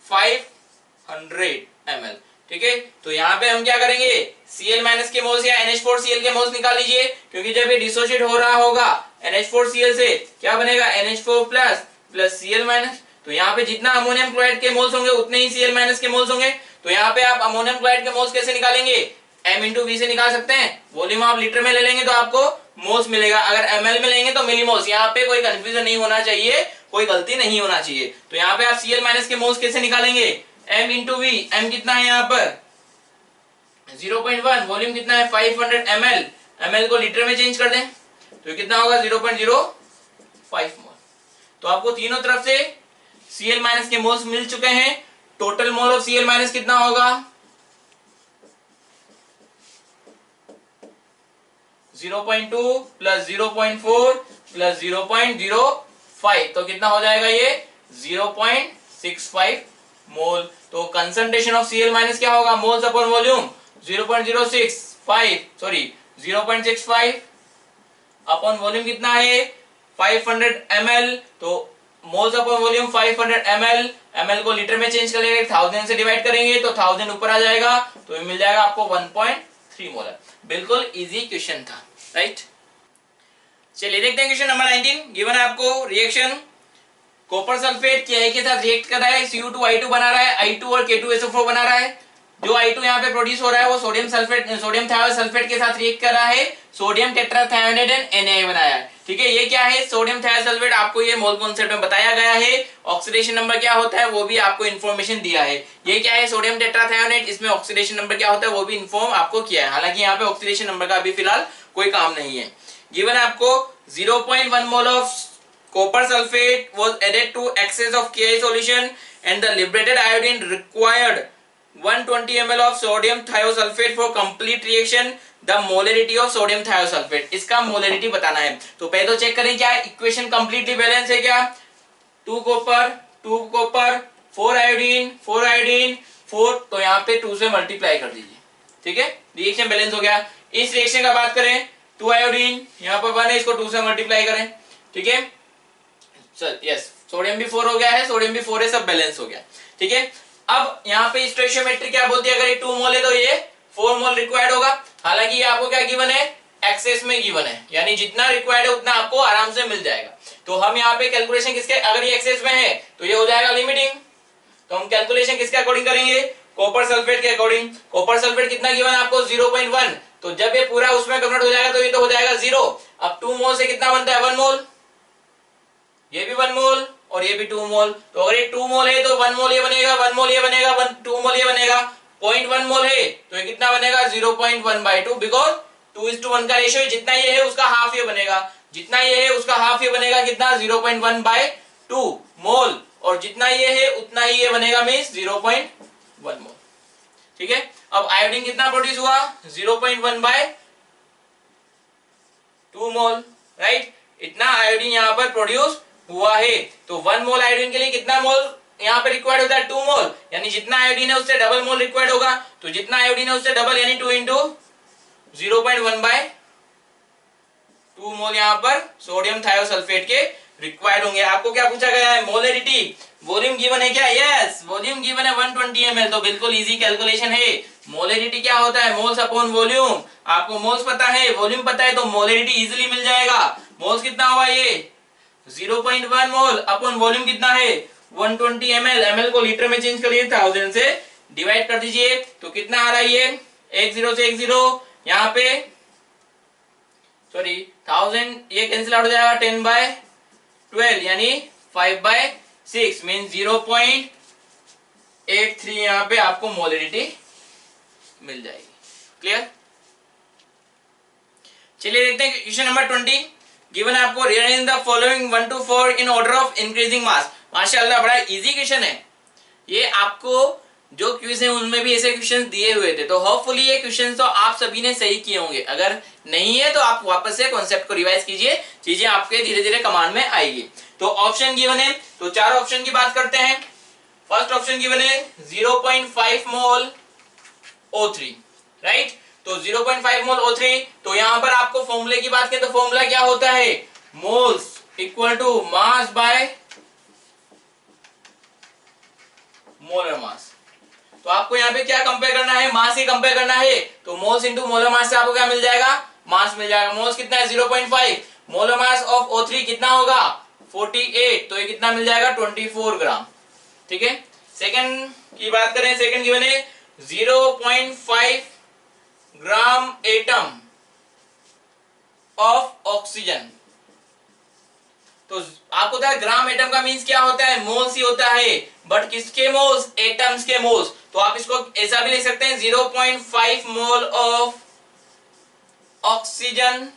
500 ml। ठीक है, तो यहाँ पे हम क्या करेंगे Cl माइनस के मोल्स या NH4Cl के मोल्स निकाल लीजिए, क्योंकि जब ये डिसोशिएट हो रहा होगा NH4Cl से क्या बनेगा NH4 plus plus Cl minus, तो यहाँ पे जितना अमोनियम क्लोराइड के मोल्स होंगे उतने ही Cl माइनस के मोल्स होंगे। तो यहाँ पे आप अमोनियम क्लोराइड के मोल्स कैसे निकालेंगे, m इंटू वी से निकाल सकते हैं, वॉल्यूम आप लीटर में ले लेंगे तो आपको मोल्स मिलेगा, अगर ml में लेंगे तो मिलीमोल्स। यहाँ पे कोई कंफ्यूजन नहीं होना चाहिए, कोई गलती नहीं होना चाहिए। तो यहाँ पे आप Cl माइनस के मोल्स कैसे निकालेंगे, m इंटू वी, m कितना है यहाँ पर 0.1, वॉल्यूम कितना है 500 ml, ml को लीटर में चेंज कर दें तो कितना होगा 0.05 मोल। तो आपको तीनों तरफ से Cl माइनस के मोल्स मिल चुके हैं, total mole of Cl minus कितना होगा 0.2 प्लस 0.4 प्लस 0.05, तो कितना हो जाएगा ये 0.65 मोल। तो कंसंट्रेशन ऑफ Cl माइनस क्या होगा, moles upon volume 0.65 upon volume कितना है 500 ml, तो moles upon volume 500 ml, ml को लीटर में चेंज करेंगे 1000 से डिवाइड करेंगे तो 1000 ऊपर आ जाएगा, तो ये मिल जाएगा आपको 1.3 मोलर। बिल्कुल इजी क्वेश्चन था, राइट। चलिए देखते हैं क्वेश्चन नंबर 19, गिवन है आपको रिएक्शन कॉपर सल्फेट Ki के साथ रिएक्ट कर रहा है, Cu2 बना रहा है, I2 और K2SO4 बना रहा है। जो I2 यहाँ पे प्रोड्यूस हो रहा है वो सोडियम थायोल सल्फेट के साथ रिएक्ट कर रहा है, सोडियम टेट्राथायोनेट एंड Na बनाया है। ठीक है, ये क्या है सोडियम थायोल सल्फेट, आपको ये मोल कॉन्सेप्ट में बताया गया है। ऑक्सीडेशन नंबर क्या होता है वो भी आपको इन्फॉर्मेशन दिया है। ये क्या है सोडियम टेट्राथायोनेट, इसमें ऑक्सीडेशन नंबर क्या होता है वो भी इन्फॉर्म आपको किया है, हालांकि यहाँ पे ऑक्सीडेशन नंबर का अभी फिलहाल कोई काम नहीं है। गिवन आपको 0.1 mole of copper sulfate was added to excess of Ki solution and the liberated iodine required 120 ml of sodium thiosulfate for complete reaction, the molarity of sodium thiosulfate। इसका मोलरिटी बताना है। तो पहले तो चेक करें क्या इक्वेशन कंप्लीटली बैलेंस है क्या। 2 कॉपर 4 आयोडीन 4, तो यहाँ पे 2 से मल्टीप्लाई कर दीजिए, ठीक है, रिएक्शन बैलेंस हो गया। इस रिएक्शन का बात करें 2 आयोडीन, यहाँ पर 1 है, इसको 2 से मल्टीप्लाई करें, ठीक है, चल यस, सोडियम भी 4 हो गया है, सोडियम भी 4 है, सब बैलेंस हो गया, ठीक है। अब यहाँ पे स्टोइचियोमेट्री क्या बोलती है, अगर ये 2 मोल है तो ये 4 मोल रिक्वायर्ड होगा। हालांकि ये आपको क्या गिवन है, एक्सेस में गिवन है, यानी जितना रिक्वायर्ड है उतना आपको आराम से मिल जाएगा। तो हम यहाँ पे कैलकुलेशन किसके, अगर ये एक्सेस में है तो ये हो जाएगा लिमिटिंग, तो हम कैलकुलेशन किसके अकॉर्डिंग करेंगे, कॉपर सल्फेट के अकॉर्डिंग। कॉपर सल्फेट कितना गिवन है आपको 0.1, तो जब ये पूरा उसमें कन्वर्ट हो जाएगा तो ये तो हो जाएगा 0। अब 2 मोल से कितना बनता है 1 मोल, ये भी 1 मोल और ये भी 2 मोल, तो अगर ये 2 मोल है तो 1 मोल ये बनेगा, 1 मोल ये बनेगा, 2 मोल ये बनेगा। 0.1 मोल है तो ये कितना बनेगा 0.1/2, बिकॉज 2:1 का रेशियो, जितना ये है उसका हाफ ये बनेगा, जितना ये है उसका हाफ ये बनेगा, कितना 0.1/2 मोल, और जितना ये है उतना ही ये बनेगा, मींस 0.1 मोल, ठीक है। अब आयोडीन कितना प्रोड्यूस हुआ 0.1/2 मोल, राइट, इतना आयोडीन यहाँ पर प्रोड्यूस हुआ है। तो 1 मोल आयोडीन के लिए कितना मोल यहाँ पे रिक्वायर्ड होता है 2 मोल, यानी जितना आयोडीन है उससे डबल मोल रिक्वायर्ड होगा, तो जितना आयोडीन है उससे डबल, यानी 2 × 0.1/2 मोल यहाँ पर सोडियम थायोसल्फेट के रिक्वायर्ड होंगे। आपको क्या पूछा गया है, मोलरिटी, वॉल्यूम गिवन है क्या, यस, वॉल्यूम गिवन है 120 ml, तो बिल्कुल इजी कैलकुलेशन है। मोलरिटी क्या होता है, मोल्स अपॉन वॉल्यूम, आपको मोल्स पता है, वॉल्यूम पता है, तो मोलरिटी इजीली मिल जाएगा। मोल्स कितना हुआ ये 0.1 मोल अपॉन वॉल्यूम कितना है 120 ml, ml को लीटर में चेंज करिए, 1000 से डिवाइड कर दीजिए, तो कितना आ रहा है ये 1 0 से 1 0, यहाँ पे सॉरी 1000 ये कैंसिल आउट हो जाएगा, 10/12 यानी 5/6 मीन 0.83 यहाँ पे आपको मोलरिटी मिल जाएगी। क्लियर, चलिए देखते हैं क्वेश्चन नंबर 20। गिवन आपको rearrange the following 1 to 4 in order of increasing mass। माशाल्लाह बड़ा इजी क्वेश्चन है ये, आपको जो क्विज है उनमें भी ऐसे क्वेश्चन दिए हुए थे, तो होपफुली ये क्वेश्चन तो आप सभी ने सही किए होंगे। अगर नहीं है तो आप वापस से कॉन्सेप्ट को रिवाइज कीजिए, चीजें आपके धीरे धीरे कमांड में आएगी। तो ऑप्शन गिवन है, तो 4 ऑप्शन की बात करते हैं। फर्स्ट ऑप्शन गिवन है 0.5 मोल O3, राइट, तो 0.5 मोल O3, तो यहां पर आपको फॉर्मूले की बात करें तो फॉर्मूला क्या होता है, moles equal to mass by molar mass. तो आपको यहाँ पे क्या कंपेयर करना है, मास ही कंपेयर करना है, तो मोल्स इंटू मोलर मास से आपको क्या मिल जाएगा, मास मिल जाएगा। मोल्स कितना है 0.5, मोलर मास ऑफ O3 कितना होगा 48, तो ये कितना मिल जाएगा 24 ग्राम, ठीक है। सेकंड की बात करें, सेकंड गिवन है 0.5 ग्राम एटम ऑफ ऑक्सीजन, तो आपको पता है ग्राम एटम का मींस क्या होता है, मोल्स ही होता है, बट किसके मोल्स, एटम्स के मोल्स। तो आप इसको ऐसा भी लिख सकते हैं 0.5 mole of oxygen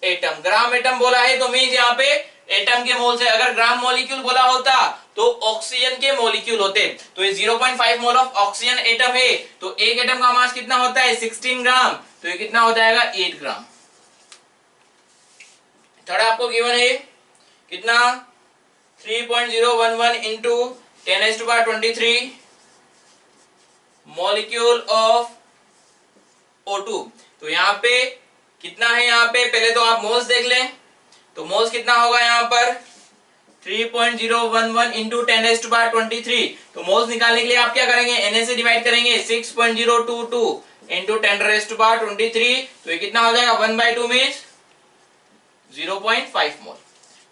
atom. Gram atom बोला है तो मींस यहाँ पे एटम के मोल्स है, अगर ग्राम मॉलिक्यूल बोला होता तो ऑक्सीजन के मॉलिक्यूल होते। तो ये 0.5 मोल ऑफ ऑक्सीजन एटम है, तो एक एटम का मास कितना होता है 16 ग्राम, तो ये कितना हो जाएगा 8 ग्राम। थर्ड आपको गिवन है कितना 3.011 इंटू 10⁻23 मॉलिक्यूल ऑफ O2। तो यहाँ पे कितना है, यहाँ पे पहले तो आप मोल्स देख लें, तो मोल्स कितना होगा यहाँ पर 3.011 इंटू 10⁻23। तो मोल्स निकालने के लिए आप क्या करेंगे, Na से डिवाइड करेंगे, 6.022 इंटू 10⁻23, तो ये कितना हो जाएगा 1/2 मीन्स 0.5 मोल।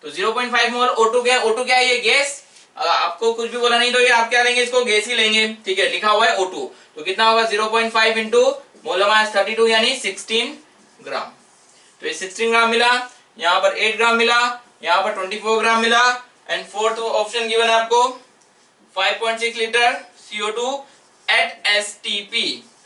तो 0.5 मोल O2 क्या है, O2 क्या है, ये गैस, आपको कुछ भी बोला नहीं तो ये आप क्या लेंगे, इसको गैस ही लेंगे, ठीक है, लिखा हुआ है O2। तो कितना होगा 0.5 इंटू मोलर मास 32 यानी 16 ग्राम। तो ये 16 ग्राम मिला, यहाँ पर 8 ग्राम मिला, यहाँ पर 24 ग्राम मिला। एंड फोर्थ ऑप्शन गिवन है आपको 5.6 litre CO2 at STP,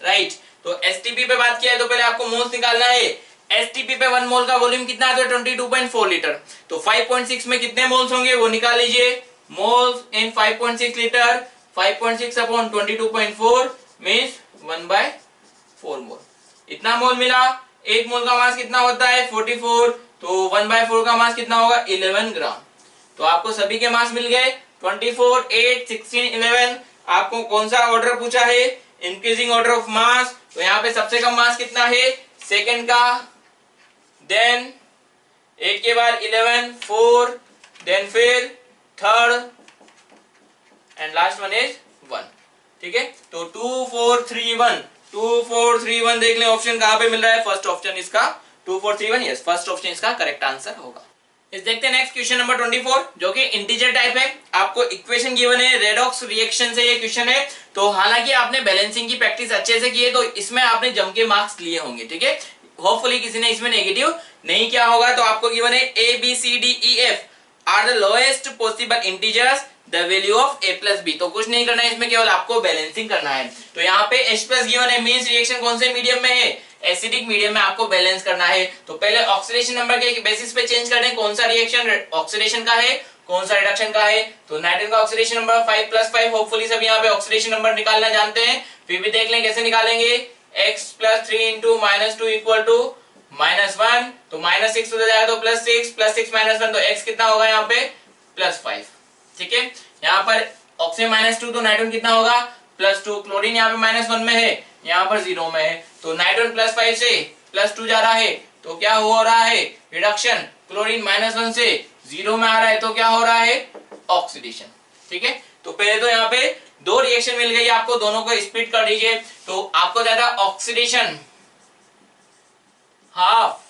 right. तो STP पे बात किया है तो पहले आपको मोल्स निकालना है। STP पे 1 मोल का वॉल्यूम कितना आता है 22.4 लीटर, तो 5.6 में कितने मोल्स होंगे वो निकाल लीजिए। मोल्स इन 5.6 लीटर, 5.6 अपॉन 22.4 मीन्स 1/4 मोल। इतना मोल मिला। एक मोल का मास कितना होता है 44, तो 1/4 का मास कितना होगा 11 ग्राम। तो आपको सभी के मास मिल गए 24, 8, 16, 11। आपको कौन सा ऑर्डर पूछा है, इंक्रीजिंग ऑर्डर ऑफ मास। तो यहाँ पे सबसे कम मास कितना है सेकंड का, देन 8 के बाद 11, 4, देन फिर third and last one is 1। ठीक है, तो 2, 4, 3, 1, 2, 4, 3, 1 देख लें ऑप्शन कहां पे मिल रहा है। फर्स्ट ऑप्शन इसका 2, 4, 3, 1, यस फर्स्ट ऑप्शन इसका करेक्ट आंसर होगा। इस देखते हैं नेक्स्ट क्वेश्चन नंबर 24 जो कि इंटीजर टाइप है। आपको इक्वेशन गिवन है, रेडॉक्स रिएक्शन से ये क्वेश्चन है। तो हालांकि आपने बैलेंसिंग की प्रैक्टिस अच्छे से की है तो इसमें आपने जम के मार्क्स लिए होंगे। ठीक है, होपफुली किसी ने इसमें नेगेटिव नहीं किया होगा। तो आपको गिवन है A B C D E F are the lowest possible integers the value of a plus B. तो कुछ नहीं करना है इसमें, केवल आपको बैलेंसिंग करना है। तो यहाँ पे H प्लस गिवन है, मींस रिएक्शन कौन से मीडियम में है, एसिडिक मीडियम में आपको बैलेंस करना है। तो पहले ऑक्सीडेशन नंबर के बेसिस पे चेंज कर दें, कौन सा रिएक्शन ऑक्सीडेशन का है, कौन सा रिडक्शन का है। तो नाइट्रोजन का ऑक्सीडेशन नंबर 5 + 5, होपफुली सब यहाँ पे ऑक्सीडेशन नंबर निकालना जानते हैं। फिर भी देख लें कैसे निकालेंगे, x + 3 × -2 = -1। तो -6 हो जाएगा तो +6 +6 -1, तो x कितना होगा यहाँ पे +5। ठीक है, यहाँ पर ऑक्सीजन -2 तो नाइट्रोजन कितना होगा +2। क्लोरीन यहाँ पे -1 में है, यहाँ पर 0 में है। तो नाइट्रोजन +5 से +2 जा रहा है तो क्या हो रहा है रिडक्शन। क्लोरीन -1 से 0 में आ रहा है तो क्या हो रहा है ऑक्सीडेशन। ठीक है, तो पहले तो यहाँ पे दो रिएक्शन मिल गई आपको, दोनों को स्प्लिट कर दीजिए। तो आपको ज्यादा ऑक्सीडेशन हाफ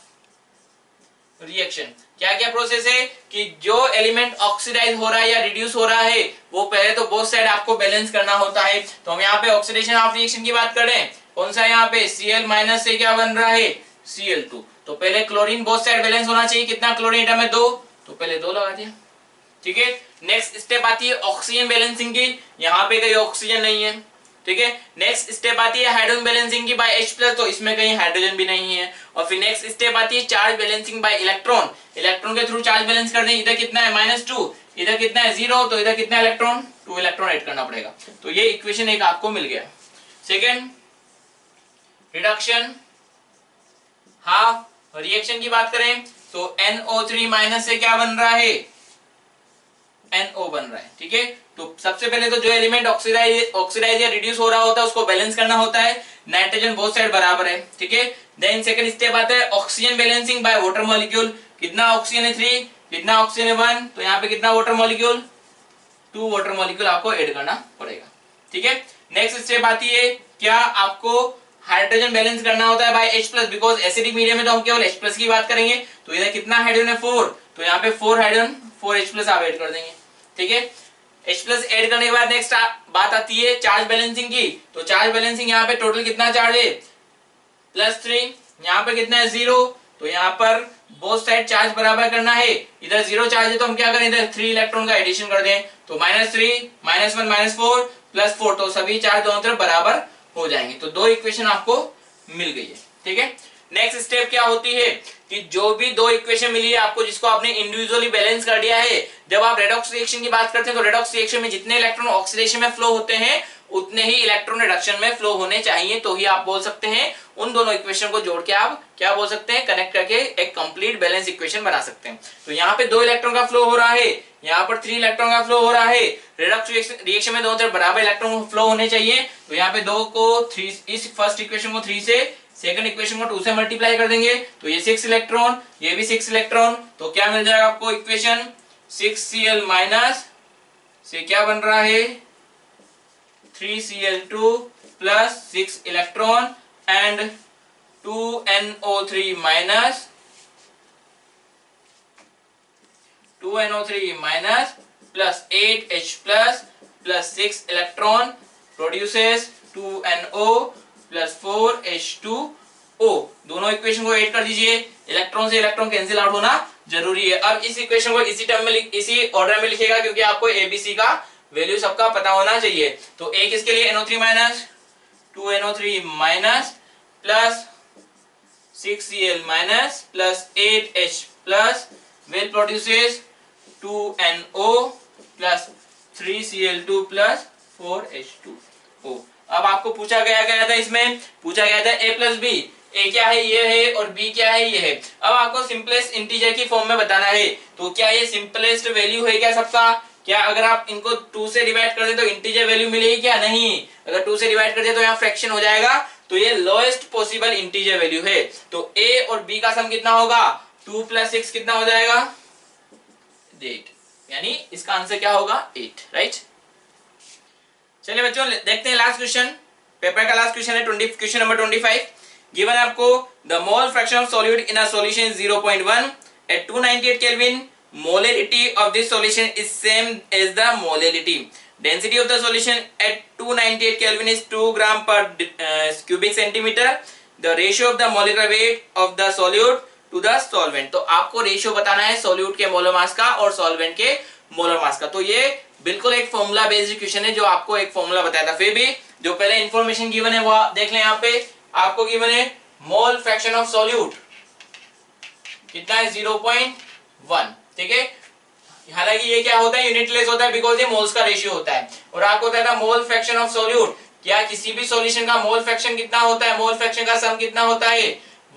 रिएक्शन। क्या क्या प्रोसेस है कि जो एलिमेंट ऑक्सीडाइज हो रहा है या रिड्यूस हो रहा है वो पहले तो बोथ साइड आपको बैलेंस करना होता है। तो हम यहाँ पे ऑक्सीडेशन हाफ रिएक्शन की बात करें, कौन सा यहाँ पे Cl- से क्या बन रहा है Cl2। तो पहले क्लोरीन बोथ साइड बैलेंस होना चाहिए, कितना क्लोरीन एटम है 2, तो पहले 2 लगा दिया। ठीक है, नेक्स्ट स्टेप आती है ऑक्सीजन बैलेंसिंग की, यहाँ पे कहीं ऑक्सीजन नहीं है। ठीक है, नेक्स्ट स्टेप आती है हाइड्रोजन बैलेंसिंग की बाय H+, तो इसमें कहीं हाइड्रोजन भी नहीं है। और फिर नेक्स्ट स्टेप आती है charge balancing bye electron, electron के थ्रू चार्ज बैलेंस कर दें। इधर कितना है -2, इधर कितना है 0, तो इधर कितना इलेक्ट्रॉन 2 इलेक्ट्रॉन ऐड करना पड़ेगा। तो ये इक्वेशन एक आपको मिल गया। सेकेंड रिडक्शन हाफ रिएक्शन की बात करें तो NO3- से क्या बन रहा है NO बन रहा है। ठीक है, तो सबसे पहले तो जो एलिमेंट ऑक्सीडाइज या रिड्यूस हो रहा होता है उसको बैलेंस करना होता है। नाइट्रोजन बोथ साइड बराबर है। ठीक है, देन सेकंड स्टेप आता है oxygen balancing by water molecule. कितना ऑक्सीजन है 3, कितना ऑक्सीजन है 1, तो यहाँ पे कितना वाटर मॉलिक्यूल 2 वाटर मॉलिक्यूल आपको ऐड करना पड़ेगा। ठीक है, नेक्स्ट स्टेप आती है क्या आपको हाइड्रोजन बैलेंस करना होता है by H+, because acidic medium में तो हम केवल H+ की बात करेंगे। तो इधर कितना हाइड्रोजन है 4, तो यहाँ पे 4 हाइड्रोजन 4 H+ आप ऐड कर देंगे। ठीक है, H+ ऐड करने के बाद नेक्स्ट बात आती है चार्ज बैलेंसिंग की। तो चार्ज बैलेंसिंग यहाँ पे टोटल कितना चार्ज है +3, यहाँ पे कितना है 0, तो यहाँ पर बोथ साइड चार्ज बराबर करना है। इधर 0 चार्ज है तो हम क्या करें इधर 3 इलेक्ट्रॉन का एडिशन कर दें। तो -3 -1 -4 +4, तो सभी चार्ज दोनों तरफ बराबर हो जाएंगे। तो दो इक्वेशन आपको मिल गई है। ठीक है, नेक्स्ट स्टेप क्या होती है कि जो भी दो इक्वेशन मिली है आपको जिसको आपने इंडिविजुअली बैलेंस कर दिया है, जब आप रेडॉक्स रिएक्शन की बात करते हैं तो रेडॉक्स रिएक्शन में जितने इलेक्ट्रॉन ऑक्सीडेशन में फ्लो होते हैं उतने ही इलेक्ट्रॉन रिडक्शन में फ्लो होने चाहिए। तो ही आप बोल सकते हैं उन दोनों इक्वेशन को जोड़ के आप क्या बोल सकते हैं, कनेक्ट करके एक कंप्लीट बैलेंस इक्वेशन बना सकते हैं। तो यहाँ पे 2 इलेक्ट्रॉन का फ्लो हो रहा है, यहाँ पर 3 इलेक्ट्रॉन का फ्लो हो रहा है। रेडॉक्स रिएक्शन में दोनों तरफ बराबर इलेक्ट्रॉन फ्लो होने चाहिए। तो यहाँ पे 2 को 3, इस फर्स्ट इक्वेशन को 3 से, सेकंड इक्वेशन को 2 से मल्टीप्लाई कर देंगे तो ये 6 इलेक्ट्रॉन, ये भी 6 इलेक्ट्रॉन। तो क्या मिल जाएगा आपको इक्वेशन 6Cl- से क्या बन रहा है 3Cl2 + 6 electron and 2NO3- + 8H+ + 6 electron produces 2NO + 4H2O। दोनों इक्वेशन को ऐड कर दीजिए, इलेक्ट्रॉन से इलेक्ट्रॉन कैंसिल आउट होना जरूरी है। अब इस इक्वेशन को इसी टर्म में इसी ऑर्डर में लिखेगा क्योंकि आपको ABC का वैल्यू सबका पता होना चाहिए। तो एक इसके लिए NO3- 2NO3- + 6Cl- + 8H+ will produces 2NO + 3Cl2 + 4H2O। अब आपको पूछा गया था, इसमें पूछा गया था A प्लस बी, ए क्या है ये है और बी क्या है ये है। अब आपको सिंपलेस्ट इंटीजर की फॉर्म में बताना है, तो क्या ये सिंपलेस्ट वैल्यू है क्या सबका? क्या अगर आप इनको 2 से डिवाइड कर दे तो इंटीजर वैल्यू मिलेगी क्या? नहीं। अगर 2 से डिवाइड कर दे तो यहाँ फ्रैक्शन हो जाएगा, तो ये लोएस्ट पॉसिबल इंटीजर वैल्यू है। तो ए और बी का सम कितना होगा? 2 + 6 कितना हो जाएगा? 8। यानी इसका आंसर क्या होगा? 8, राइट। चलिए बच्चों देखते हैं लास्ट क्वेश्चन, पेपर का लास्ट क्वेश्चन है क्वेश्चन नंबर 25। गिवन आपको the mole fraction of solute in a solution 0.1 at 298 Kelvin, molarity of this solution is same as the molality. Density of the solution at 298 Kelvin is 2 gram per cubic centimeter. The ratio of the molecular weight of the solute to the solvent. तो आपको रेशियो बताना है सॉल्यूट के मोलर मास का और सॉल्वेंट के मोलर मास का। तो ये बिल्कुल एक फॉर्मूला बेस्ड क्वेश्चन है, जो आपको एक फॉर्मूला बताया था। फिर भी जो पहले इंफॉर्मेशन गिवन है वो देख लें। यहाँ पे आपको गिवन है मोल फ्रैक्शन ऑफ सॉल्यूट कितना है? 0.1, ठीक है। हालांकि ये क्या होता है? यूनिटलेस होता है, बिकॉज ये मोल्स का रेशियो होता है। और आपको बताया था मोल फ्रैक्शन ऑफ सॉल्यूट, क्या किसी भी सॉल्यूशन का मोल फ्रैक्शन कितना होता है? मोल फ्रैक्शन का सम कितना होता है?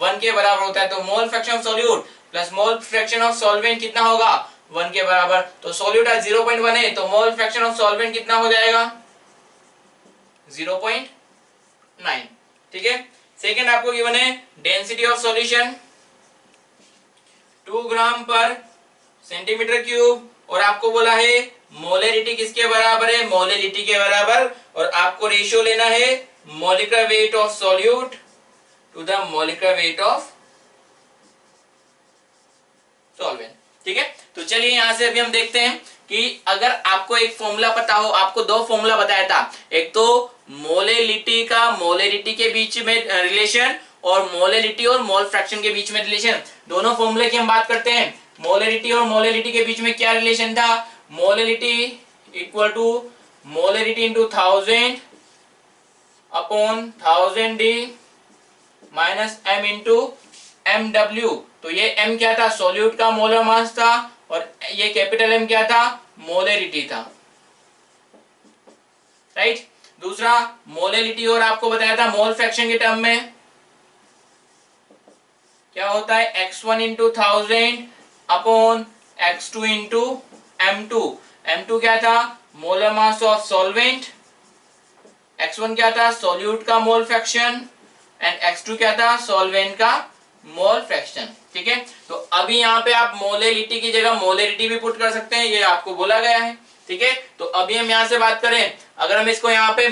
1 के बराबर होता है। तो mole fraction of solute plus mole fraction of solvent कितना होगा? 1 के बराबर। तो सॉल्यूट आज 0.1 है, तो मोल फ्रैक्शन ऑफ सॉल्वेंट कितना हो जाएगा? 0.9, ठीक है। सेकंड आपको गिवन है डेंसिटी ऑफ सॉल्यूशन 2 ग्राम पर सेंटीमीटर क्यूब, और आपको बोला है मोलरिटी किसके बराबर है? मोलरिटी के बराबर। और आपको रेशियो लेना है molecular weight of solute to the molecular weight of solvent, ठीक है। तो चलिए यहां से अभी हम देखते हैं कि अगर आपको एक फॉर्मूला पता हो, आपको 2 फॉर्मूला बताया था, एक तो मोलेलिटी का मोलरिटी के बीच में रिलेशन और मोलेलिटी और मोल फ्रैक्शन के बीच में रिलेशन। दोनों फॉर्मूले की हम बात करते हैं। मोलरिटी और मोलेलिटी के बीच में क्या रिलेशन था? Molality equal to molarity into 1000 upon 1000 D minus M into M W. तो ये एम क्या था? सॉल्यूट का मोलर मास था, और ये कैपिटल एम क्या था? मोलरिटी था, राइट। दूसरा मोलरिटी, और आपको बताया था मोल फ्रैक्शन के टर्म में क्या होता है? x1 into 1000 upon x2 into m2। m2 क्या था? Molar mass of solvent. x1 क्या था? सॉल्यूट का मोल फ्रैक्शन, एंड x2 क्या था? सॉल्वेंट का मोल फ्रैक्शन, ठीक है। तो अभी यहाँ पे आप मोलेलिटी की जगह मोलरिटी भी पुट कर सकते हैं, ये आपको बोला गया है, ठीक है। तो अभी हम यहाँ से बात करें, अगर हम इसको यहाँ पे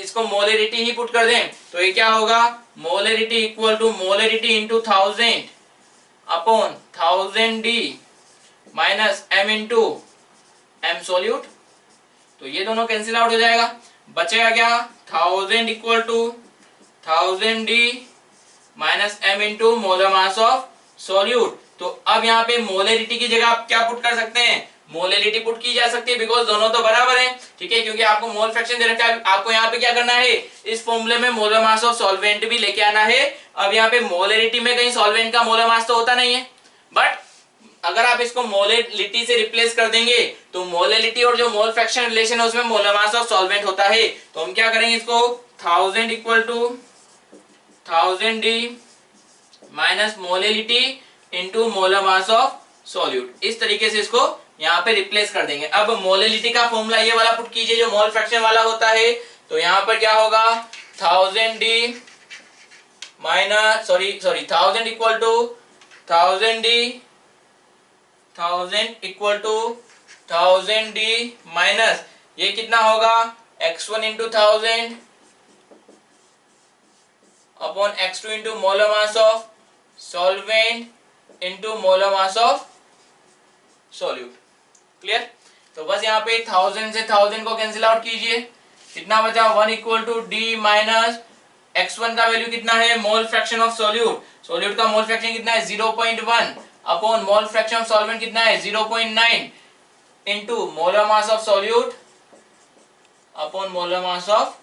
इसको मोलरिटी ही पुट कर दें तो ये क्या होगा? Molarity equal to molarity into 1000 upon 1000 D minus M into M solute. तो ये दोनों कैंसिल आउट हो जाएगा, बचेगा क्या? 1000 equal to 1000 D minus M into molar mass of solute. तो अब यहाँ पे मोलरिटी की जगह आप क्या पुट कर सकते हैं? मोलरिटी पुट की जा सकती है, बिकॉज दोनों तो बराबर हैं, ठीक है। क्योंकि आपको मोल फ्रैक्शन दे रखा है, आपको यहाँ पे क्या करना है? इस फॉर्मूले में मोलर मास ऑफ सॉल्वेंट भी लेके आना है। अब यहाँ पे मोलरिटी में कहीं सॉल्वेंट का मोलर मास तो होता नहीं है, बट अगर आप इसको मोलरिटी से रिप्लेस कर देंगे तो मोलरिटी और जो मोल फ्रैक्शन रिलेशन है उसमें मोलर मास ऑफ सॉल्वेंट होता है। तो हम क्या करेंगे? इसको 1000 equal to 1000 D minus molarity into molar mass of solute, इस तरीके से इसको यहाँ पे रिप्लेस कर देंगे। अब मोलरिटी का फॉर्मूला ये वाला पुट कीजिए जो मोल फ्रैक्शन वाला होता है। तो यहाँ पर क्या होगा? 1000 D minus 1000 equal to 1000 D 1000 equal to 1000 D minus ये कितना होगा? x1 into 1000 upon x2 into molar mass of solvent into molar mass of solute. Clear? तो बस यहाँ पे 1000 से 1000 को कैंसिल आउट कीजिए, कितना बचा? 1 equal to D minus x1 का वैल्यू कितना है? Mole fraction of solute, solute का मोल फ्रैक्शन कितना है? 0.1 upon mole fraction of solvent कितना है? 0.9 into molar mass of solute upon molar mass of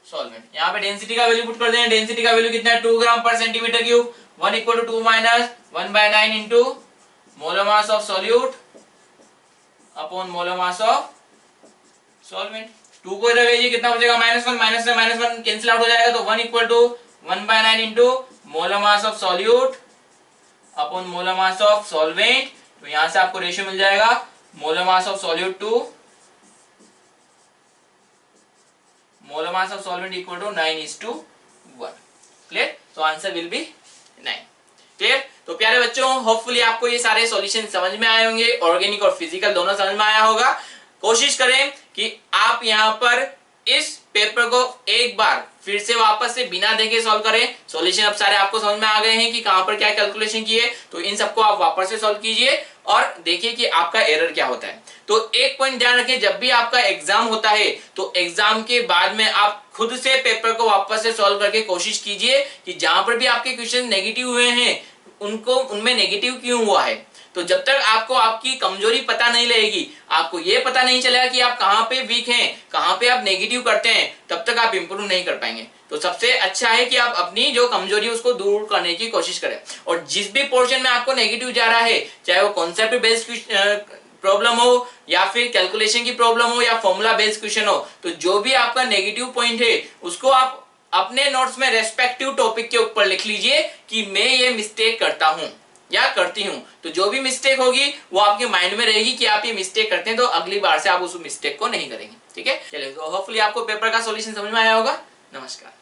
solvent. यहाँ पे डेंसिटी का वैल्यू पुट कर दें, डेंसिटी का वैल्यू कितना है? 2 ग्राम पर centimetre cube. 1 equal to 2 minus 1/9 into molar mass of solute upon molar mass of solvent. 2 को इधर भेजिए, कितना बचेगा -1, माइनस से -1 कैंसिल आउट हो जाएगा, तो 1 equal to 1/9 into molar mass of solute upon molar mass of solvent. तो यहां से आपको रेशियो मिल जाएगा molar mass of solute to molar mass of solvent equal to 9:1। Clear? तो आंसर विल बी 9। क्लियर? तो प्यारे बच्चों, होपफुली आपको ये सारे सॉल्यूशन समझ में आए होंगे, ऑर्गेनिक और फिजिकल दोनों समझ में आया होगा। कोशिश करें कि आप यहाँ पर इस पेपर को एक बार फिर से वापस से बिना देखे सॉल्व करें। सॉल्यूशन अब सारे आपको समझ में आ गए हैं कि कहां पर क्या कैलकुलेशन की है, तो इन सबको आप वापस से सॉल्व कीजिए और देखिए कि आपका एरर क्या होता है। तो एक पॉइंट ध्यान रखें, जब भी आपका एग्जाम होता है तो एग्जाम के बाद में आप खुद से पेपर को वापस से सॉल्व करके कोशिश कीजिए कि जहां पर भी आपके क्वेश्चन नेगेटिव हुए हैं उनमें नेगेटिव क्यों हुआ है। तो जब तक आपको आपकी कमजोरी पता नहीं लगेगी, आपको ये पता नहीं चलेगा कि आप कहां पे वीक हैं, कहां पे आप नेगेटिव करते हैं, तब तक आप इंप्रूव नहीं कर पाएंगे। तो सबसे अच्छा है कि आप अपनी जो कमजोरी है उसको दूर करने की कोशिश करें। और जिस भी पोर्शन में आपको नेगेटिव जा रहा है, चाहे वो कॉन्सेप्ट बेस्ड प्रॉब्लम हो या फिर कैलकुलेशन की प्रॉब्लम हो या फॉर्मूला बेस्ड क्वेश्चन हो, तो जो भी आपका नेगेटिव पॉइंट है उसको आप अपने नोट्स में रेस्पेक्टिव टॉपिक के ऊपर लिख लीजिए कि मैं ये मिस्टेक करता हूं या करती हूं। तो जो भी मिस्टेक होगी वो आपके माइंड में रहेगी कि आप ये मिस्टेक करते हैं, तो अगली बार से आप उस मिस्टेक को नहीं करेंगे। ठीक है, चलिए, तो होपफुली आपको पेपर का सॉल्यूशन समझ में आया होगा। नमस्कार।